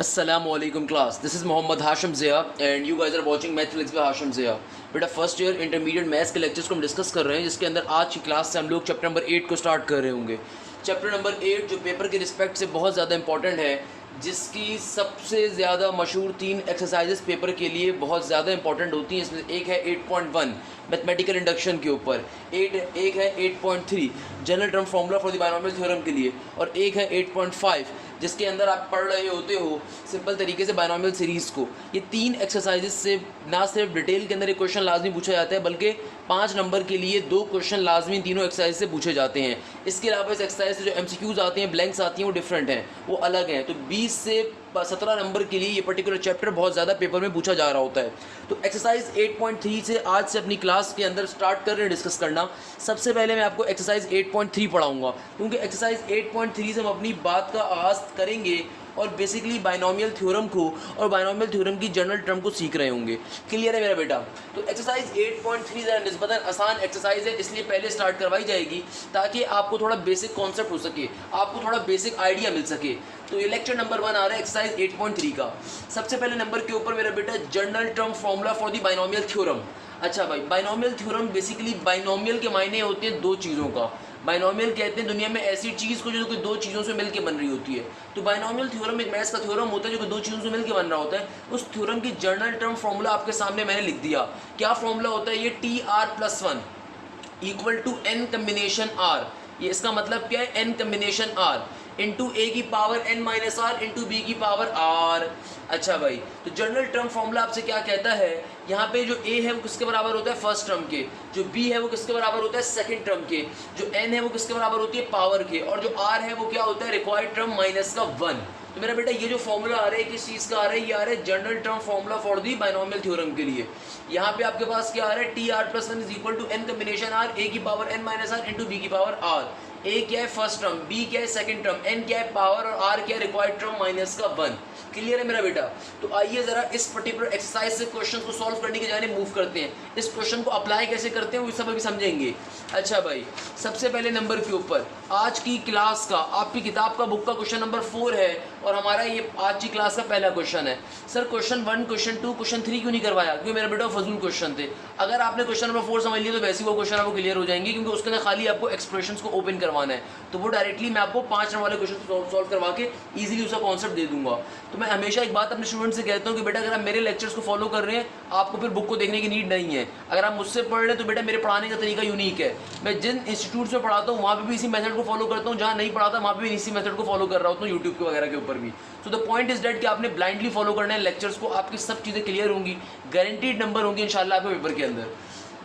Assalamualaikum class. This is Mohammad Hashim Zia and you guys are watching Mathematics by Hashim Zia. बेटा first year intermediate maths के lectures को हम discuss कर रहे हैं, जिसके अंदर आज की क्लास से हम लोग चैप्टर नंबर 8 को स्टार्ट कर रहे होंगे। चैप्टर नंबर 8 जो पेपर के रिस्पेक्ट से बहुत ज़्यादा इंपॉर्टेंट है, जिसकी सबसे ज़्यादा मशहूर 3 एक्सरसाइजेस पेपर के लिए बहुत ज़्यादा इंपॉर्टेंट होती हैं। इसमें एक है 8.1 मैथमेटिकल इंडक्शन के ऊपर, एक है 8.3 general term formula for the binomial theorem के लिए, और एक है 8.5 जिसके अंदर आप पढ़ रहे होते हो सिंपल तरीके से बायनॉमियल सीरीज़ को। ये 3 एक्सरसाइजेस से ना सिर्फ डिटेल के अंदर एक क्वेश्चन लाजमी पूछा जाता है, बल्कि 5 नंबर के लिए 2 क्वेश्चन लाजमी तीनों एक्सरसाइज से पूछे जाते हैं। इसके अलावा इस एक्सरसाइज से जो MCQs आते हैं, ब्लैंक्स आती हैं, वो डिफरेंट हैं, वो अलग हैं। तो 20 से 17 नंबर के लिए ये पर्टिकुलर चैप्टर बहुत ज़्यादा पेपर में पूछा जा रहा होता है। तो एक्सरसाइज 8.3 से आज से अपनी क्लास के अंदर स्टार्ट कर रहे हैं डिस्कस करना। सबसे पहले मैं आपको एक्सरसाइज 8.3 पढ़ाऊँगा, क्योंकि एक्सरसाइज 8.3 से हम अपनी बात का आगाज़ करेंगे और बेसिकली बायनॉमियल थ्योरम को और बायनॉमियल थ्योरम की जनरल टर्म को सीख रहे होंगे। क्लियर है मेरा बेटा? तो एक्सरसाइज 8.3 ज़रा निस्बतन आसान एक्सरसाइज है, इसलिए पहले स्टार्ट करवाई जाएगी ताकि आपको थोड़ा बेसिक कॉन्सेप्ट हो सके, आपको थोड़ा बेसिक आइडिया मिल सके। तो ये लेक्चर नंबर 1 आ रहा है एक्सरसाइज 8.3 का। सबसे पहले नंबर के ऊपर मेरा बेटा general term formula for the binomial theorem. अच्छा भाई, बायनॉमियल थ्योरम बेसिकली बायनॉमियल के मायने होते हैं 2 चीज़ों का। बायनॉमियल कहते हैं दुनिया में ऐसी चीज़ को जो कोई 2 चीज़ों से मिलकर बन रही होती है। तो बायनॉमियल थ्योरम एक मैथ्स का थ्योरम होता है जो कि 2 चीज़ों से मिलकर बन रहा होता है। उस थ्योरम की जनरल टर्म फार्मूला आपके सामने मैंने लिख दिया। क्या फार्मूला होता है? ये TR+1 equal to n combination R। ये इसका मतलब क्या है? n combination R into a की power n minus R into B की पावर r। अच्छा भाई, तो जनरल टर्म फार्मूला आपसे क्या कहता है? यहाँ पे जो a है वो किसके बराबर होता है? फर्स्ट टर्म के। जो b है वो किसके बराबर होता है? सेकंड टर्म के। जो n है वो किसके बराबर होती है? पावर के। और जो r है वो क्या होता है? रिक्वायर्ड टर्म माइनस का 1। तो मेरा बेटा ये जो फॉर्मूला आ रहा है किस चीज़ का आ रहा है? ये आ रहा है general term formula for the binomial theorem के लिए। यहाँ पे आपके पास क्या आ रहा है? TR+1 is equal to n combination r, a की power n minus R into B की पावर r। ए क्या है? फर्स्ट टर्म, बी क्या है? सेकंड टर्म, एन क्या है? पावर, और आर क्या है? रिक्वायर्ड टर्म माइनस का 1। क्लियर है मेरा बेटा? तो आइए जरा इस पर्टिकुलर एक्सरसाइज से क्वेश्चन को सॉल्व करने की जाने मूव करते हैं। इस क्वेश्चन को अप्लाई कैसे करते हैं वो सब अभी समझेंगे। अच्छा भाई, सबसे पहले नंबर के ऊपर आज की क्लास का आपकी किताब का बुक का क्वेश्चन नंबर 4 है, और हमारा ये आज की क्लास का पहला क्वेश्चन है। सर क्वेश्चन 1, क्वेश्चन 2, क्वेश्चन 3 क्यों नहीं करवाया? क्योंकि मेरा बेटा फजूल क्वेश्चन थे। अगर आपने क्वेश्चन नंबर 4 समझ लिया तो वैसे ही वो क्वेश्चन आपको क्लियर हो जाएंगे, क्योंकि उसके अंदर खाली आपको एक्सप्रेशंस को ओपन करवाना है। तो वो डायरेक्टली मैं आपको 5 नंबर वाले क्वेश्चन सॉल्व करवा के इजीली उसका कॉन्सेप्ट दे दूंगा। तो मैं हमेशा एक बात अपने स्टूडेंट से कहता हूँ कि बेटा अगर आप मेरे लेक्चर्स को फॉलो कर रहे हैं, आपको फिर बुक को देखने की नीड नहीं है। अगर आप मुझसे पढ़ रहे हैं तो बेटा मेरे पढ़ाने का तरीका यूनिक है। मैं जिन इंस्टीट्यूट में पढ़ाता हूँ वहाँ पे भी इसी मेथड को फॉलो करता हूँ, जहाँ नहीं पढ़ाता वहाँ पे भी इसी मेथड को फॉलो कर रहा होता हूँ, यूट्यूब के वगैरह के ऊपर भी। So the point is that कि आपने ब्लाइंडली फॉलो करना है लेक्चर्स को, आपकी सब चीज़ें क्लियर होंगी, गारंटीड नंबर होंगे इंशाल्लाह आपके पेपर के अंदर।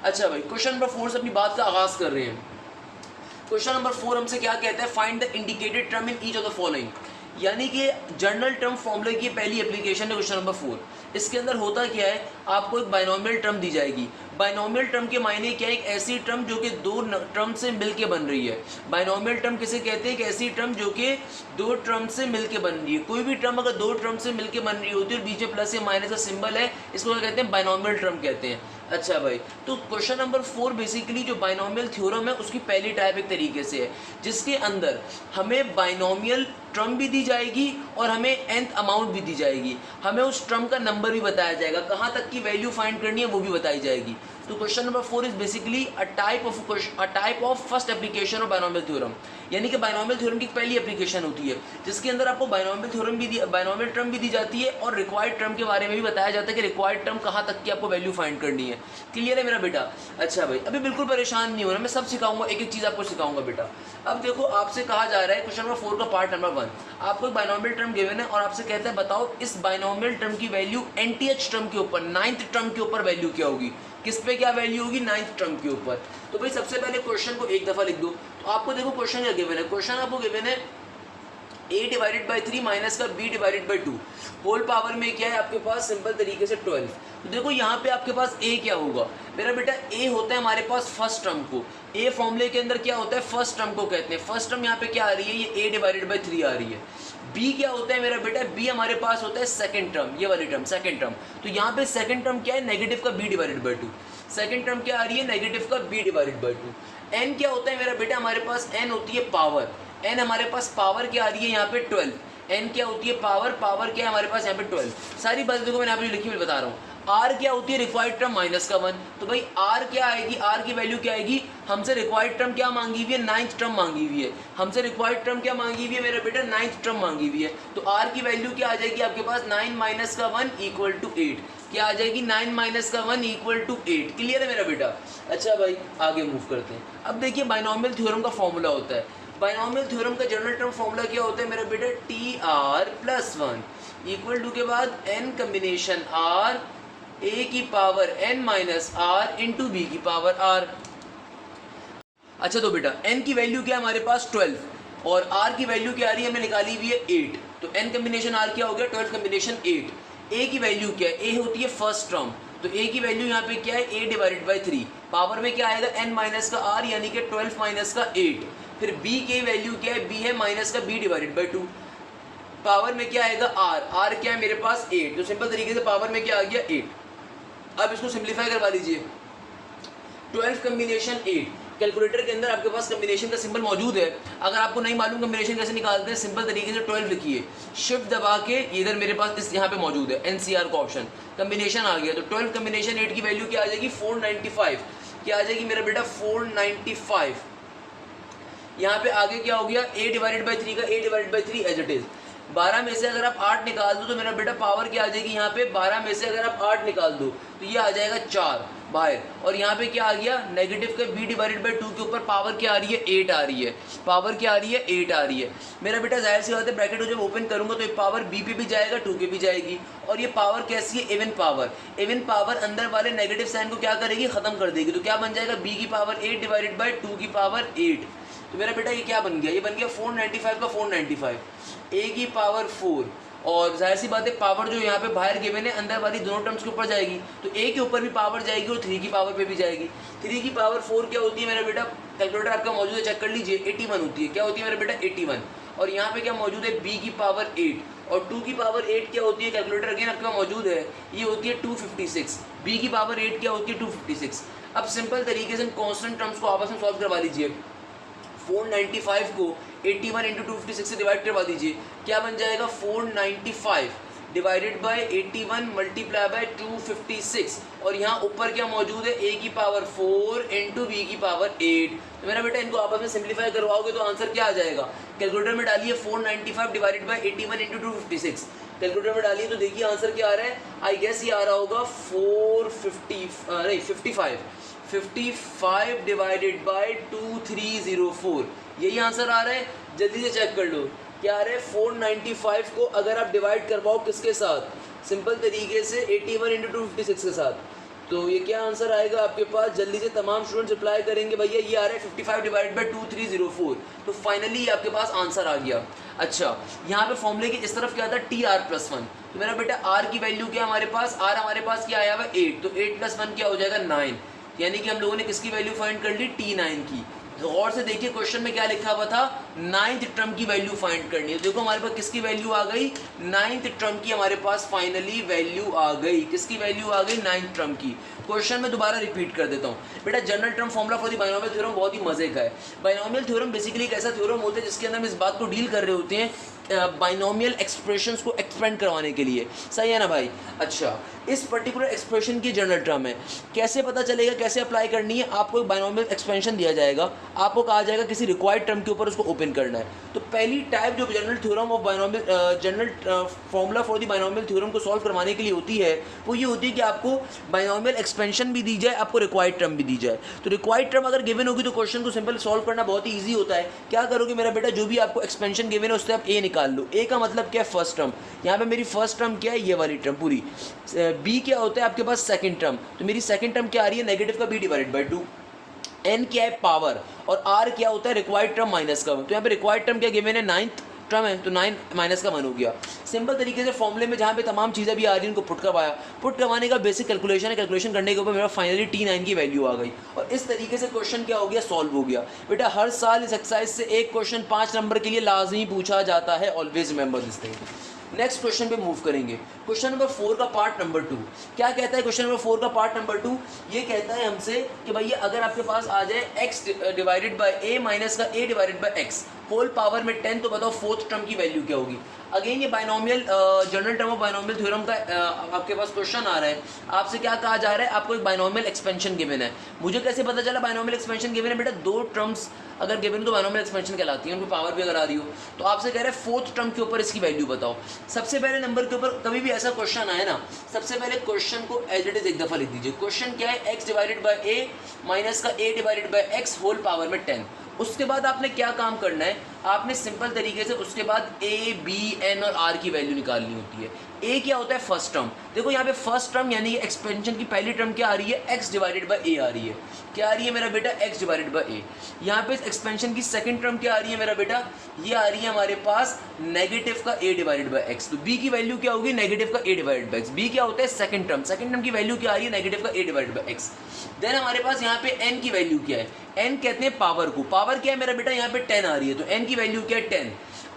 अच्छा भाई, क्वेश्चन नंबर 4 से अपनी बात का आगाज़ कर रहे हैं। क्वेश्चन नंबर 4 हमसे क्या कहता है? Find the indicated term in each of the following. यानी कि जनरल टर्म फॉर्मूले की पहली एप्लीकेशन है क्वेश्चन नंबर 4। इसके अंदर होता क्या है? आपको एक बायनॉमियल टर्म दी जाएगी। बायनॉमियल टर्म के मायने क्या है? एक ऐसी टर्म जो कि 2 टर्म से मिलके बन रही है। बायनॉमियल टर्म किसे कहते हैं? एक ऐसी टर्म जो कि 2 टर्म से मिलके बन रही है। कोई भी टर्म अगर 2 टर्म से मिलके बन रही होती है और बीच में प्लस या माइनस का सिंबल है, इसको क्या कहते हैं? बायनॉमियल टर्म कहते हैं। अच्छा भाई, तो क्वेश्चन नंबर 4 बेसिकली जो बायनॉमियल थ्योरम है उसकी पहली टाइप एक तरीके से है, जिसके अंदर हमें बायनॉमियल टर्म भी दी जाएगी और हमें nth अमाउंट भी दी जाएगी। हमें उस टर्म का नंबर भी बताया जाएगा, कहाँ तक की वैल्यू फाइंड करनी है वो भी बताई जाएगी। तो question number 4 is basically a type of first application of binomial theorem. यानी कि बायनॉमियल थ्योरम की पहली एप्लीकेशन होती है, जिसके अंदर आपको बायनॉमियल टर्म भी दी जाती है और रिक्वायर्ड टर्म के बारे में भी बताया जाता है कि रिक्वायर्ड टर्म कहाँ तक की आपको वैल्यू फाइंड करनी है। क्लियर है मेरा बेटा? अच्छा भाई, अभी बिल्कुल परेशान नहीं होना, मैं सब सिखाऊंगा, एक एक चीज़ आपको सिखाऊंगा बेटा। अब देखो, आपसे कहा जा रहा है क्वेश्चन नंबर 4 का पार्ट नंबर 1, आपको एक बायनॉमियल टर्म गिवन है और आपसे कहता है बताओ इस बायनॉमियल टर्म की वैल्यू nth टर्म के ऊपर, 9th टर्म के ऊपर वैल्यू क्या होगी? किस पे क्या वैल्यू होगी? 9th टर्म के ऊपर। तो भाई सबसे पहले क्वेश्चन को एक दफ़ा लिख दो। तो आपको देखो क्वेश्चन क्या गिवन है? क्वेश्चन आपको गिवन है a/3 माइनस का b/2 होल पावर में क्या है आपके पास? सिंपल तरीके से 12। तो देखो यहाँ पे आपके पास a क्या होगा? मेरा बेटा a होता है हमारे पास फर्स्ट टर्म को। a फॉर्मूले के अंदर क्या होता है? फर्स्ट टर्म को कहते हैं। फर्स्ट टर्म यहाँ पे क्या आ रही है? ये a/3 आ रही है। b क्या होता है मेरा बेटा? b हमारे पास होता है सेकंड टर्म, ये वाली टर्म सेकंड टर्म। तो यहाँ पे सेकंड टर्म क्या है? नेगेटिव का b/2। सेकंड टर्म क्या आ रही है? नेगेटिव का b/2। n क्या होता है मेरा बेटा? हमारे पास n होती है पावर। n हमारे पास पावर क्या आ रही है यहाँ पे? 12। n क्या होती है पावर, पावर क्या है हमारे पास यहाँ पे 12। सारी बातें देखो मैंने यहाँ पे लिखी हुई बता रहा हूँ। r क्या होती है रिक्वायर्ड टर्म माइनस का 1, तो भाई r क्या आएगी, r की वैल्यू क्या आएगी, हमसे रिक्वायर्ड टर्म क्या मांगी हुई है, 9th टर्म मांगी हुई है, हमसे रिक्वायर्ड टर्म क्या मांगी हुई है मेरा बेटा, 9th टर्म मांगी हुई है। तो r की वैल्यू क्या आ जाएगी आपके पास, 9 माइनस का 1 इक्वल टू 8, क्या आ जाएगी 9 माइनस का 1 इक्वल टू 8। क्लियर है मेरा बेटा। अच्छा भाई आगे मूव करते हैं। अब देखिए बाइनोमियल थ्योरम का फॉर्मूला होता है, बाइनोमियल थ्योरम का जनरल टर्म फॉर्मूला क्या होता है मेरा बेटा, TR+1 इक्वल टू के बाद n कम्बिनेशन r a की power n minus r into B की पावर r। अच्छा तो बेटा n की वैल्यू क्या है हमारे पास 12 और r की वैल्यू क्या आ रही है हमने निकाली हुई है 8, तो n कम्बिनेशन r क्या हो गया 12 कम्बिनेशन 8। a की वैल्यू क्या है, a होती है फर्स्ट टर्म, तो a की वैल्यू यहाँ पे क्या है a डिवाइडेड बाई 3, पावर में क्या आएगा n माइनस का r यानी कि 12 माइनस का 8। फिर b की वैल्यू क्या है, b है माइनस का b डिवाइडेड बाई 2, पावर में क्या आएगा r क्या है मेरे पास 8, तो सिंपल तरीके से पावर में क्या आ गया 8। अब इसको सिंप्लीफाई करवा लीजिए, 12 कम्बिनेशन 8, कैलकुलेटर के अंदर आपके पास कम्बिनेशन का सिंबल मौजूद है। अगर आपको नहीं मालूम कम्बिनेशन कैसे निकालते हैं, सिंपल तरीके से 12 लिखिए, शिफ्ट दबा के इधर मेरे पास इस यहाँ पे मौजूद है NCR का ऑप्शन, कम्बिनेशन आ गया, तो 12 कम्बिनेशन 8 की वैल्यू क्या आ जाएगी 495, क्या आ जाएगी मेरा बेटा 495। यहाँ पे आगे क्या हो गया a डिवाइडेड बाई 3 का a divided by 3 as it is. 12 में से अगर आप 8 निकाल दो तो मेरा बेटा पावर क्या आ जाएगी यहाँ पे, 12 में से अगर आप 8 निकाल दो तो ये आ जाएगा 4 बाहर, और यहाँ पे क्या आ गया नेगेटिव का b डिवाइडेड बाई 2 के ऊपर पावर क्या आ रही है 8 आ रही है, पावर क्या आ रही है 8 आ रही है। मेरा बेटा जाहिर सी बात है ब्रैकेट को जब ओपन करूंगा तो ये पावर b पे भी जाएगा 2 पे भी जाएगी, और ये पावर कैसी है इवन पावर, इवन पावर अंदर वाले नेगेटिव साइन को क्या करेगी खत्म कर देगी, तो क्या बन जाएगा b की पावर 8 डिवाइडेड बाई 2 की पावर 8। तो मेरा बेटा ये क्या बन गया, ये बन गया 495 का 495, a की पावर 4, और जाहिर सी बात है पावर जो यहाँ पे बाहर गिवन है अंदर वाली दोनों टर्म्स के ऊपर जाएगी, तो a के ऊपर भी पावर जाएगी और 3 की पावर पे भी जाएगी। 3 की पावर 4 क्या होती है मेरा बेटा, कैलकुलेटर आपका मौजूद है चेक कर लीजिए, 81 होती है, क्या होती है मेरा बेटा 81, और यहाँ पे क्या मौजूद है b की पावर 8, और 2 की पावर 8 क्या होती है, कैलकुलेटर अगेन आपका मौजूद है, ये होती है 256, b की पावर 8 क्या होती है 256। अब सिंपल तरीके से कॉन्स्टेंट टर्म्स को आपस में सॉल्व करवा लीजिए, 495 को 81 इंटू 256 से डिवाइड करवा दीजिए, क्या बन जाएगा 495 डिवाइडेड बाय 81 मल्टीप्लाई बाय 256, और यहाँ ऊपर क्या मौजूद है a की पावर 4 इंटू बी की पावर 8। तो मेरा बेटा इनको आपस में सिंप्लीफाई करवाओगे तो आंसर क्या आ जाएगा, कैलकुलेटर में डालिए 495 डिवाइडेड बाय 81 इंटू 256, कैलकुलेटर में डालिए तो देखिए आंसर क्या आ रहा है, आई गेस ये आ रहा होगा 55 डिवाइडेड बाय 2304, यही आंसर आ रहा है, जल्दी से चेक कर लो क्या आ रहा है। 495 को अगर आप डिवाइड करवाओ किसके साथ, सिंपल तरीके से 81 इंटू 256 के साथ, तो ये क्या आंसर आएगा आपके पास, जल्दी से तमाम स्टूडेंट्स रिप्लाई करेंगे भैया ये आ रहा है 55 डिवाइड बाई 2304, तो फाइनली ये आपके पास आंसर आ गया। अच्छा यहाँ पे फॉर्मूले की इस तरफ क्या था TR+1, तो मेरा बेटा R की वैल्यू क्या हमारे पास, R हमारे पास क्या आया हुआ 8, तो 8+1 क्या हो जाएगा 9, यानी कि हम लोगों ने किसकी वैल्यू फाइंड कर ली T9 की। तो गौर से देखिए क्वेश्चन में क्या लिखा हुआ था, 9th टर्म की वैल्यू फाइंड करनी है, देखो हमारे पास किसकी वैल्यू आ गई 9th टर्म की, हमारे पास फाइनली वैल्यू आ गई, किसकी वैल्यू आ गई 9th टर्म की। क्वेश्चन में दोबारा रिपीट कर देता हूँ बेटा, general term formula for the binomial theorem बहुत ही मजे का है। बाइनोमियल थ्योरम बेसिकली एक ऐसा थ्योरम होता है जिसके अंदर हम इस बात को डील कर रहे होते हैं बाइनोमियल एक्सप्रेशंस को एक्सपेंड करवाने के लिए, सही है ना भाई। अच्छा इस पर्टिकुलर एक्सप्रेशन की जनरल टर्म है, कैसे पता चलेगा कैसे अप्लाई करनी है, आपको एक बाइनोमियल एक्सपेंशन दिया जाएगा, आपको कहा जाएगा किसी रिक्वायर्ड टर्म के ऊपर उसको ओपन करना है। तो पहली टाइप जो general theorem of binomial general formula for the binomial theorem को सॉल्व करवाने के लिए होती है वो ये होती है कि आपको बाइनोमियल एक्सपेंशन भी दी जाए, आपको रिक्वायर्ड टर्म भी दी जाए। तो रिक्वायर्ड टर्म अगर गिवन होगी तो क्वेश्चन को सिंपल सॉल्व करना बहुत ही ईजी होता है। क्या करोगे मेरा बेटा, जो भी आपको एक्सपेंशन गिवन है उससे आप ए निकाल लो, ए का मतलब क्या है फर्स्ट टर्म, यहाँ पे मेरी फर्स्ट टर्म क्या है ये वाली टर्म पूरी, बी क्या होता है आपके पास सेकंड टर्म, तो मेरी सेकंड टर्म क्या आ रही है नेगेटिव का b डिवाइडेड बाई 2, n क्या है पावर, और r क्या होता है रिक्वायर्ड टर्म माइनस का, तो यहाँ पे रिक्वायर्ड टर्म क्या गिवन है 9th टर्म है, तो 9 माइनस का 1 हो गया। सिंपल तरीके से फॉर्मूले में जहाँ पे तमाम चीज़ें भी आ रही हैं उनको पुट करवाया, पुट करवाने का बेसिक कैलकुलेशन है, कैलकुलेशन करने के ऊपर मेरा फाइनली T9 की वैल्यू आ गई, और इस तरीके से क्वेश्चन क्या हो गया सॉल्व हो गया। बेटा हर साल इस एक्सरसाइज से एक क्वेश्चन 5 नंबर के लिए लाजमी पूछा जाता है, always remember this thing. Next question पे मूव करेंगे। क्वेश्चन नंबर 4 का पार्ट नंबर 2 क्या कहता है? क्वेश्चन नंबर 4 का पार्ट नंबर 2 ये कहता है हमसे कि भैया अगर आपके पास आ जाए x divided by a minus का a divided by x whole power में 10, तो बताओ फोर्थ टर्म की वैल्यू क्या होगी। अगेन ये binomial general term of binomial theorem का आपके पास क्वेश्चन आ रहा है। आपसे क्या कहा जा रहा है? आपको एक बाइनोमियल एक्सपेंशन गिवन है। मुझे कैसे पता चला बाइनोमियल एक्सपेंशन गिवन है? बेटा दो टर्म्स अगर गिवन तो बाइनोमियल एक्सपेंशन कहलाती है, उनको पावर भी अगर आ रही हो तो आपसे कह रहे हैं फोर्थ टर्म के ऊपर इसकी वैल्यू बताओ। सबसे पहले नंबर के ऊपर कभी भी ऐसा क्वेश्चन आए ना, सबसे पहले क्वेश्चन को एज इट इज एक दफा लिख दीजिए। क्वेश्चन क्या है? x divided by a minus का a divided by x whole power में 10। उसके बाद आपने क्या काम करना है? आपने सिंपल तरीके से उसके बाद a, b, n और r की वैल्यू निकालनी होती है। a क्या होता है? First term. देखो यहाँ पे फर्स्ट टर्म यानी एक्सपेंशन की पहली टर्म क्या आ रही है? x डिवाइडेड बाय a आ रही है। क्या आ रही है मेरा बेटा? x divided by a। यहाँ पे एक्सपेंशन की सेकंड टर्म क्या आ रही है मेरा बेटा? ये आ रही है हमारे पास नेगेटिव का a डिवाइडेड बाय x। तो b की वैल्यू क्या होगी? नेगेटिव का a divided by x। b क्या होता है? Second term. सेकंड टर्म की वैल्यू क्या आ रही है? नेगेटिव का a divided by x। Then हमारे पास यहाँ पे n की वैल्यू क्या है? n कहते हैं पावर को। पावर क्या है मेरा बेटा? यहाँ पे 10 आ रही है, तो n की वैल्यू क्या है? 10।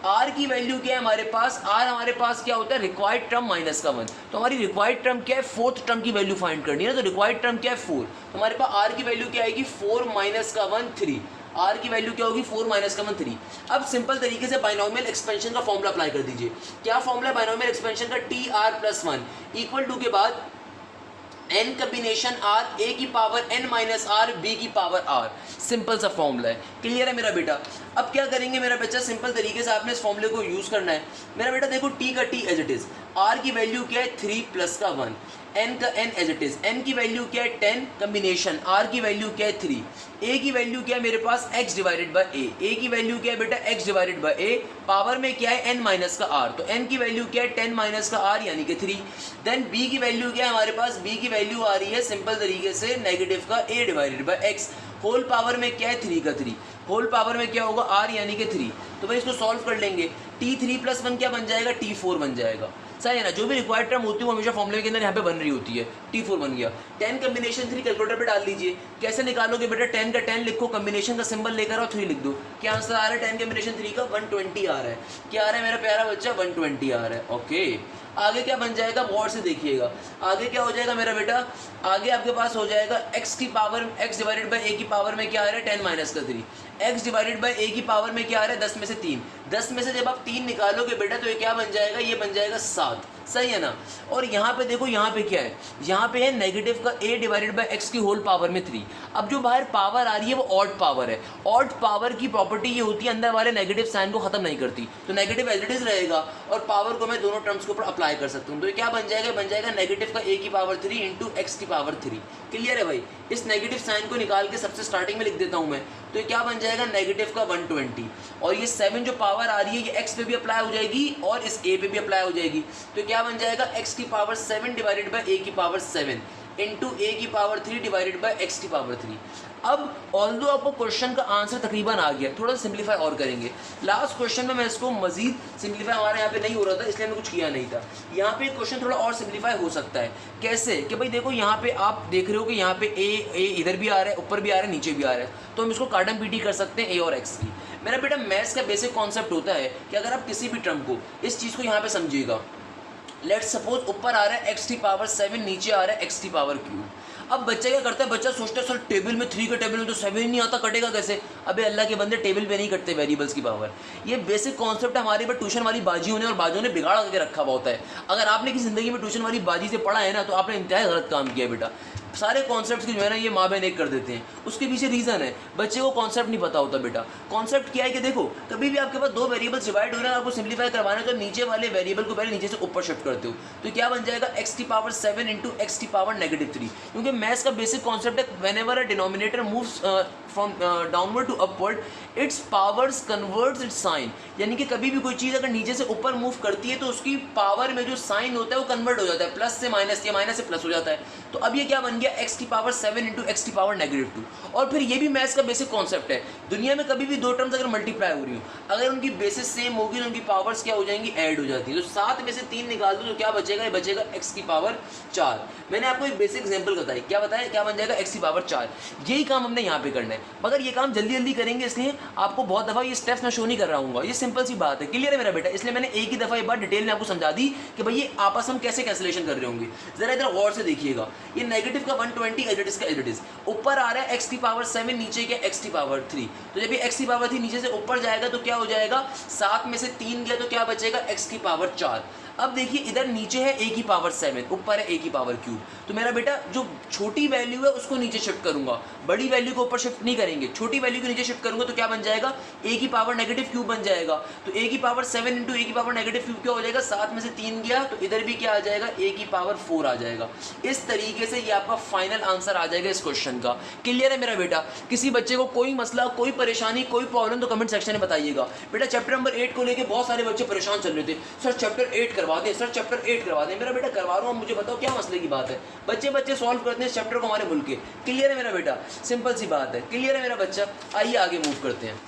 r की वैल्यू क्या है हमारे पास? r हमारे पास क्या होता है? रिक्वायर्ड टर्म माइनस का 1। तो हमारी रिक्वायर्ड टर्म क्या है? फोर्थ टर्म की वैल्यू फाइंड करनी है ना, तो रिक्वायर्ड टर्म क्या है? 4। तो हमारे पास r की वैल्यू क्या आएगी? 4 माइनस का 1 3। r की वैल्यू क्या होगी? 4 माइनस का 1 3। अब सिंपल तरीके से बाइनोमियल एक्सपेंशन का फॉर्मूला अप्लाई कर दीजिए। क्या फॉर्मूला है बाइनोमियल एक्सपेंशन का? T R plus 1 equal to के बाद n कम्बिनेशन r, a की power n minus r, b की पावर r। सिंपल सा फॉर्मूला है। क्लियर है मेरा बेटा? अब क्या करेंगे मेरा बच्चा? सिंपल तरीके से आपने इस फॉर्मूले को यूज करना है मेरा बेटा। देखो t का t as it is, r की वैल्यू क्या है? 3 प्लस का 1, n का n as it is, n की वैल्यू क्या है? 10 कम्बिनेशन r की वैल्यू क्या है? 3, a की वैल्यू क्या है मेरे पास? x divided by a, a की वैल्यू क्या है बेटा? x divided by a, power में क्या है? n माइनस का r, तो n की वैल्यू क्या है? 10 माइनस का r यानी कि 3। देन b की वैल्यू क्या है हमारे पास? b की वैल्यू आ रही है सिंपल तरीके से नेगेटिव का a divided by x whole power में क्या है? 3 का 3, होल पावर में क्या होगा? r यानी कि 3। तो भाई इसको सॉल्व कर लेंगे। t3 प्लस 1 क्या बन जाएगा? t4 बन जाएगा। सही है ना? जो भी रिक्वायर्ड टर्म होती है वो हमेशा फॉर्मूले के अंदर यहाँ पे बन रही होती है। t4 बन गया। 10 कम्बिनेशन 3 कैलकुलेटर पे डाल दीजिए। कैसे निकालोगे बेटा? 10 का 10 लिखो, कम्बिनेशन का सिंबल लेकर आओ, 3 लिख दो। क्या आंसर आ रहा है? 10 कम्बिनेशन 3 का 120 आ रहा है। क्या आ रहा है मेरा प्यारा बच्चा? 120 आ रहा है। ओके, आगे क्या बन जाएगा? गौर से देखिएगा। आगे क्या हो जाएगा मेरा बेटा? आगे आपके पास हो जाएगा x की power x divided by a की पावर में क्या आ रहा है? 10 माइनस का 3। x डिवाइडेड बाय a की पावर में क्या आ रहा है? 10 में से 3। 10 में से जब आप 3 निकालोगे बेटा तो ये क्या बन जाएगा? ये बन जाएगा 7। सही है ना? और यहाँ पे देखो, यहाँ पे क्या है? यहाँ पे है नेगेटिव का a डिवाइडेड बाय x की होल पावर में 3। अब जो बाहर पावर आ रही है वो ऑड पावर है। ऑड पावर की प्रॉपर्टी ये होती है अंदर वाले नेगेटिव साइन को खत्म नहीं करती, तो नेगेटिव एज इट इज रहेगा और पावर को मैं दोनों टर्म्स के ऊपर अप्लाई कर सकता हूँ। तो ये क्या बन जाएगा? बन जाएगा नेगेटिव का a की पावर 3 इंटू x की पावर 3। क्लियर है भाई? इस नेगेटिव साइन को निकाल के सबसे स्टार्टिंग में लिख देता हूँ मैं, तो ये क्या बन जाएगा? नेगेटिव का 120। और ये 7 जो पावर आ रही है ये x पे भी अप्लाई हो जाएगी और इस a पे भी अप्लाई हो जाएगी। तो क्या बन जाएगा? x की पावर 7 डिवाइडेड बाय a की पावर 7 इंटू a की पावर 3 डिवाइडेड बाय x की पावर 3। अब ऑल्दो आपको क्वेश्चन का आंसर तकरीबन आ गया, थोड़ा सिंप्लीफाई और करेंगे। लास्ट क्वेश्चन में मैं इसको मजीद सिंप्लीफाई हमारे यहाँ पे नहीं हो रहा था इसलिए मैं कुछ किया नहीं था। यहाँ पे क्वेश्चन थोड़ा और सिंप्लीफाई हो सकता है। कैसे? कि भाई देखो यहाँ पे आप देख रहे हो कि यहाँ पे a इधर भी आ रहा है, ऊपर भी आ रहा है, नीचे भी आ रहा है, तो हम इसको काटम पीटी कर सकते हैं a और x की। मेरा बेटा मैथ्स का बेसिक कॉन्सेप्ट होता है कि अगर आप किसी भी टर्म को, इस चीज़ को यहाँ पे समझिएगा, लेट्स सपोज ऊपर आ रहा है x की पावर 7, नीचे आ रहा है x की पावर क्यूब। अब बच्चा क्या करता है? बच्चा सोचता है सर टेबल में 3 के टेबल में तो 7 ही नहीं आता, कटेगा कैसे? अबे अल्लाह के बंदे, टेबल पे नहीं कटते वेरिएबल्स की पावर। ये बेसिक कॉन्सेप्ट हमारे पर ट्यूशन वाली बाजियों ने और बाजियों ने बिगाड़ करके रखा हुआ होता है। अगर आपने किसी ज़िंदगी में ट्यूशन वाली बाजी से पढ़ा है ना तो आपने इंतहाई गलत काम किया बेटा। सारे कॉन्सेप्ट्स की जो है ना ये माँ बहन एक कर देते हैं, उसके पीछे रीज़न है, बच्चे को कॉन्सेप्ट नहीं पता होता बेटा। कॉन्सेप्ट क्या है कि देखो कभी भी आपके पास दो वेरिएबल्स डिवाइड हो रहे हैं, आपको सिंप्लीफाई करवाना है तो नीचे वाले वेरिएबल को पहले नीचे से ऊपर शिफ्ट करते हो, तो क्या बन जाएगा? x की पावर 7 इंटू एक्स की पावर -3। क्योंकि मैथ्स का बेसिक कॉन्सेप्ट है whenever a denominator moves from downward to upward its powers converts its sign. यानी कि कभी भी कोई चीज़ अगर नीचे से ऊपर मूव करती है तो उसकी पावर में जो साइन होता है वो कन्वर्ट हो जाता है, प्लस से माइनस या माइनस से प्लस हो जाता है। तो अब ये क्या बन गया, x की पावर 7 इंटू एक्स की पावर -2। और फिर ये भी मैथ्स का बेसिक कॉन्सेप्ट है, दुनिया में कभी भी दो टर्म्स अगर मल्टीप्लाई हो रही हो, अगर उनकी बेसिस सेम होगी तो उनकी पावर्स क्या हो जाएंगी, ऐड हो जाती है। तो 7 में से 3 निकाल दो तो क्या बचेगा, ये बचेगा x की पावर 4। मैंने आपको एक बेसिक एग्जांपल बताई, क्या बताया, क्या बन जाएगा, x की पावर 4। यही काम हमने यहाँ पे करना है, मगर ये काम जल्दी जल्दी करेंगे, इसलिए आपको बहुत दफ़ा ये स्टेप्स मैं शो नहीं कर रहा हूँ, ये सिंपल सी बात है, क्लियर है मेरा बेटा। इसलिए मैंने एक ही दफ़ा एक बार डिटेल में आपको समझा दी कि भाई ये आपस में कैसे कैंसिलेशन कर रहे होंगे। जरा इधर गौर से देखिएगा, ये नेगेटिव का 120 एज इट इज ऊपर आ रहा है x की पावर 7, नीचे क्या x की पावर 3। तो जब ये x की पावर 3 नीचे से ऊपर जाएगा तो क्या हो जाएगा, 7 में से 3 गया तो क्या बचेगा, x की पावर 4। अब देखिए इधर नीचे है a की पावर 7, ऊपर है a की पावर क्यूब। तो मेरा बेटा जो छोटी वैल्यू है उसको नीचे शिफ्ट करूंगा, बड़ी वैल्यू को ऊपर शिफ्ट नहीं करेंगे, छोटी वैल्यू को नीचे शिफ्ट करूंगा तो क्या बन जाएगा, a की पावर नेगेटिव क्यूब बन जाएगा। तो a की पावर 7 इंटू a की पावर नेगेटिव क्यूब क्या हो जाएगा, 7 में से 3 गया तो इधर भी क्या आ जाएगा, a की पावर 4 आ जाएगा। इस तरीके से ये आपका फाइनल आंसर आ जाएगा इस क्वेश्चन का। क्लियर है मेरा बेटा। किसी बच्चे को कोई मसला, कोई परेशानी, कोई प्रॉब्लम तो कमेंट सेक्शन में बताइएगा। बेटा चैप्टर नंबर 8 को लेके बहुत सारे बच्चे परेशान चल रहे थे, सर चैप्टर 8 करवा दें, सर चैप्टर 8 करवा दें। मेरा बेटा करवा रहा हूँ, मुझे बताओ क्या मसले की बात है। बच्चे सॉल्व करते हैं इस चैप्टर को हमारे मुल्क के। क्लियर है मेरा बेटा, सिंपल सी बात है। क्लियर है मेरा बच्चा। आइए आगे मूव करते हैं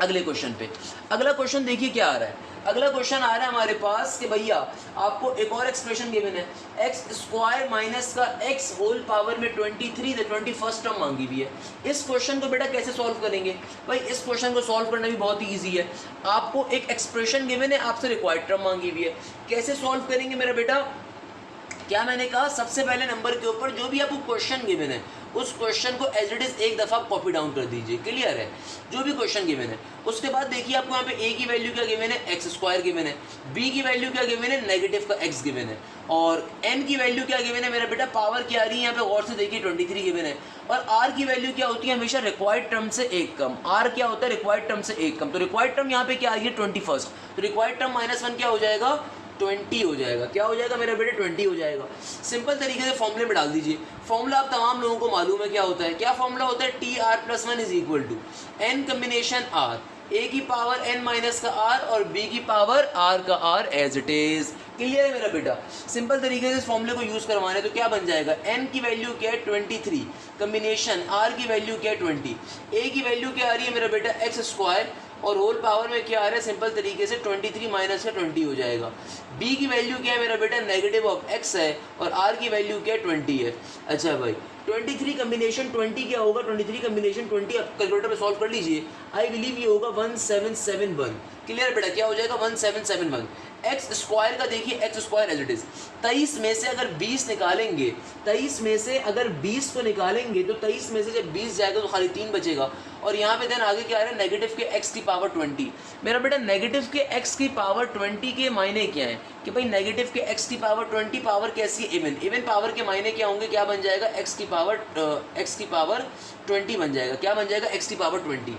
अगले क्वेश्चन पे। अगला क्वेश्चन देखिए क्या आ रहा है। अगला क्वेश्चन आ रहा है हमारे पास कि भैया आपको एक और एक्सप्रेशन गिवन है, एक्स स्क्वायर माइनस का एक्स होल पावर में 23 द 21st टर्म मांगी हुई है। इस क्वेश्चन को बेटा कैसे सॉल्व करेंगे, भाई इस क्वेश्चन को सॉल्व करना भी बहुत ही ईजी है। आपको एक एक्सप्रेशन गिवन है, आपसे रिक्वायर्ड टर्म मांगी हुई है, कैसे सॉल्व करेंगे मेरा बेटा। क्या मैंने कहा, सबसे पहले नंबर के ऊपर जो भी आपको क्वेश्चन गिवन है उस क्वेश्चन को एज इट इज एक दफ़ा कॉपी डाउन कर दीजिए। क्लियर है, जो भी क्वेश्चन गिवन है। उसके बाद देखिए आपको यहाँ पे a की वैल्यू क्या गिवन है, एक्स स्क्वायर गिवन है, b की वैल्यू क्या गिवन है, नेगेटिव का x गिवन है, और n की वैल्यू क्या गिवन है मेरा बेटा, पावर क्या आ रही है यहाँ पे गौर से देखिए 23 गिवन है। और r की वैल्यू क्या होती है, हमेशा रिक्वायर्ड टर्म से एक कम। r क्या होता है, रिक्वायर्ड टर्म से एक कम। तो रिक्वायर्ड टर्म यहाँ पे क्या आ रही है, 21st। तो रिक्वायर्ड टर्म -1 क्या हो जाएगा, 20 हो जाएगा। क्या हो जाएगा मेरा बेटे, 20 हो जाएगा। सिंपल तरीके से फॉर्मूले में डाल दीजिए। फॉर्मूला आप तमाम लोगों को मालूम है क्या होता है, क्या फॉर्मूला होता है, TR+1 is equal to n combination r, a की पावर n माइनस का r और b की पावर r का r as it is. Clear है मेरा बेटा। सिंपल तरीके से इस फॉर्मूले को यूज करवाने तो क्या बन जाएगा, n की वैल्यू क्या है 23 कम्बिनेशन r की वैल्यू क्या है 20, a की वैल्यू क्या आ रही है मेरा बेटा एक्स स्क्वायर और होल पावर में क्या आ रहा है, सिंपल तरीके से 23 माइनस का 20 हो जाएगा। b की वैल्यू क्या है मेरा बेटा, नेगेटिव ऑफ x है और r की वैल्यू क्या है 20 है। अच्छा भाई 23 कम्बिनेशन 20 क्या होगा, 23 कम्बिनेशन 20 आप कैलकुलेटर पे सॉल्व कर लीजिए। आई बिलीव ये होगा 1771। क्लियर बेटा, क्या हो जाएगा 1771। एक्स स्क्वायर का देखिए X square as it is, 23 में से अगर 20 निकालेंगे, 23 में से अगर 20 को निकालेंगे तो 23 में से जब 20 जाएगा तो खाली 3 बचेगा। और यहाँ पे देन आगे क्या आ रहा है, नेगेटिव के x की पावर 20। मेरा बेटा नेगेटिव के x की पावर 20 के मायने क्या है कि भाई नेगेटिव के x की पावर 20 पावर कैसी है, इवन। इवन पावर के मायने क्या होंगे, क्या बन जाएगा, x की पावर 20 बन जाएगा। क्या बन जाएगा, x की पावर 20।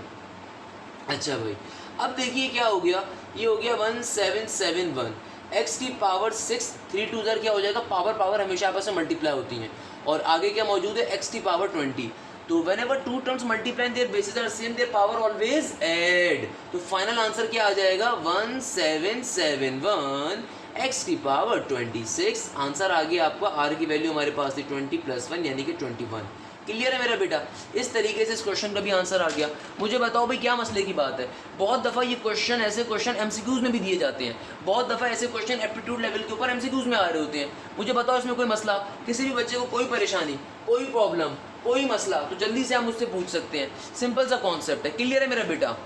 अच्छा भाई अब देखिए क्या हो गया, ये हो गया 1771, x की पावर 6, 3 2 क्या हो जाएगा, पावर हमेशा आपस में मल्टीप्लाई होती हैं। और आगे क्या मौजूद है, x की पावर 20। तो whenever two terms multiply their bases are same, their power always add। तो फाइनल आंसर क्या आ जाएगा, 1771 x की पावर 26। आंसर आ गया आपका, r की वैल्यू हमारे पास थी 20 + 1 यानी कि 21। क्लियर है मेरा बेटा। इस तरीके से इस क्वेश्चन का भी आंसर आ गया। मुझे बताओ भाई क्या मसले की बात है। बहुत दफ़ा ये क्वेश्चन, ऐसे क्वेश्चन MCQs में भी दिए जाते हैं, बहुत दफ़ा ऐसे क्वेश्चन एप्टीट्यूड लेवल के ऊपर MCQs में आ रहे होते हैं। मुझे बताओ इसमें कोई मसला, किसी भी बच्चे को कोई परेशानी, कोई प्रॉब्लम, कोई मसला तो जल्दी से आप मुझसे पूछ सकते हैं। सिंपल सा कॉन्सेप्ट है। क्लियर है मेरा बेटा।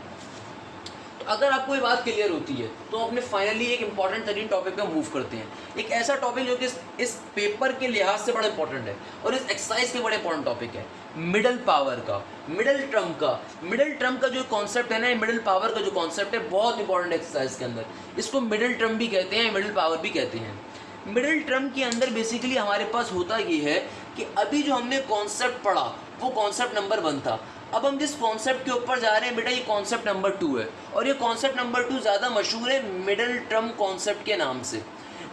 तो अगर आपको ये बात क्लियर होती है तो अपने फाइनली एक इंपॉर्टेंट तरीन टॉपिक पे मूव करते हैं। एक ऐसा टॉपिक जो कि इस पेपर के लिहाज से बड़ा इंपॉर्टेंट है और इस एक्सरसाइज के बड़े इंपॉर्टेंट टॉपिक है, मिडल पावर का, मिडल टर्म का। मिडल टर्म का जो कॉन्सेप्ट है ना, मिडल पावर का जो कॉन्सेप्ट है, बहुत इंपॉर्टेंट एक्सरसाइज के अंदर। इसको मिडल टर्म भी कहते हैं, मिडल पावर भी कहते हैं। मिडिल टर्म के अंदर बेसिकली हमारे पास होता ये है कि अभी जो हमने कॉन्सेप्ट पढ़ा वो कॉन्सेप्ट नंबर 1 था। अब हम जिस कॉन्सेप्ट के ऊपर जा रहे हैं बेटा, ये कॉन्सेप्ट नंबर 2 है और ये कॉन्सेप्ट नंबर 2 ज़्यादा मशहूर है मिडिल टर्म कॉन्सेप्ट के नाम से।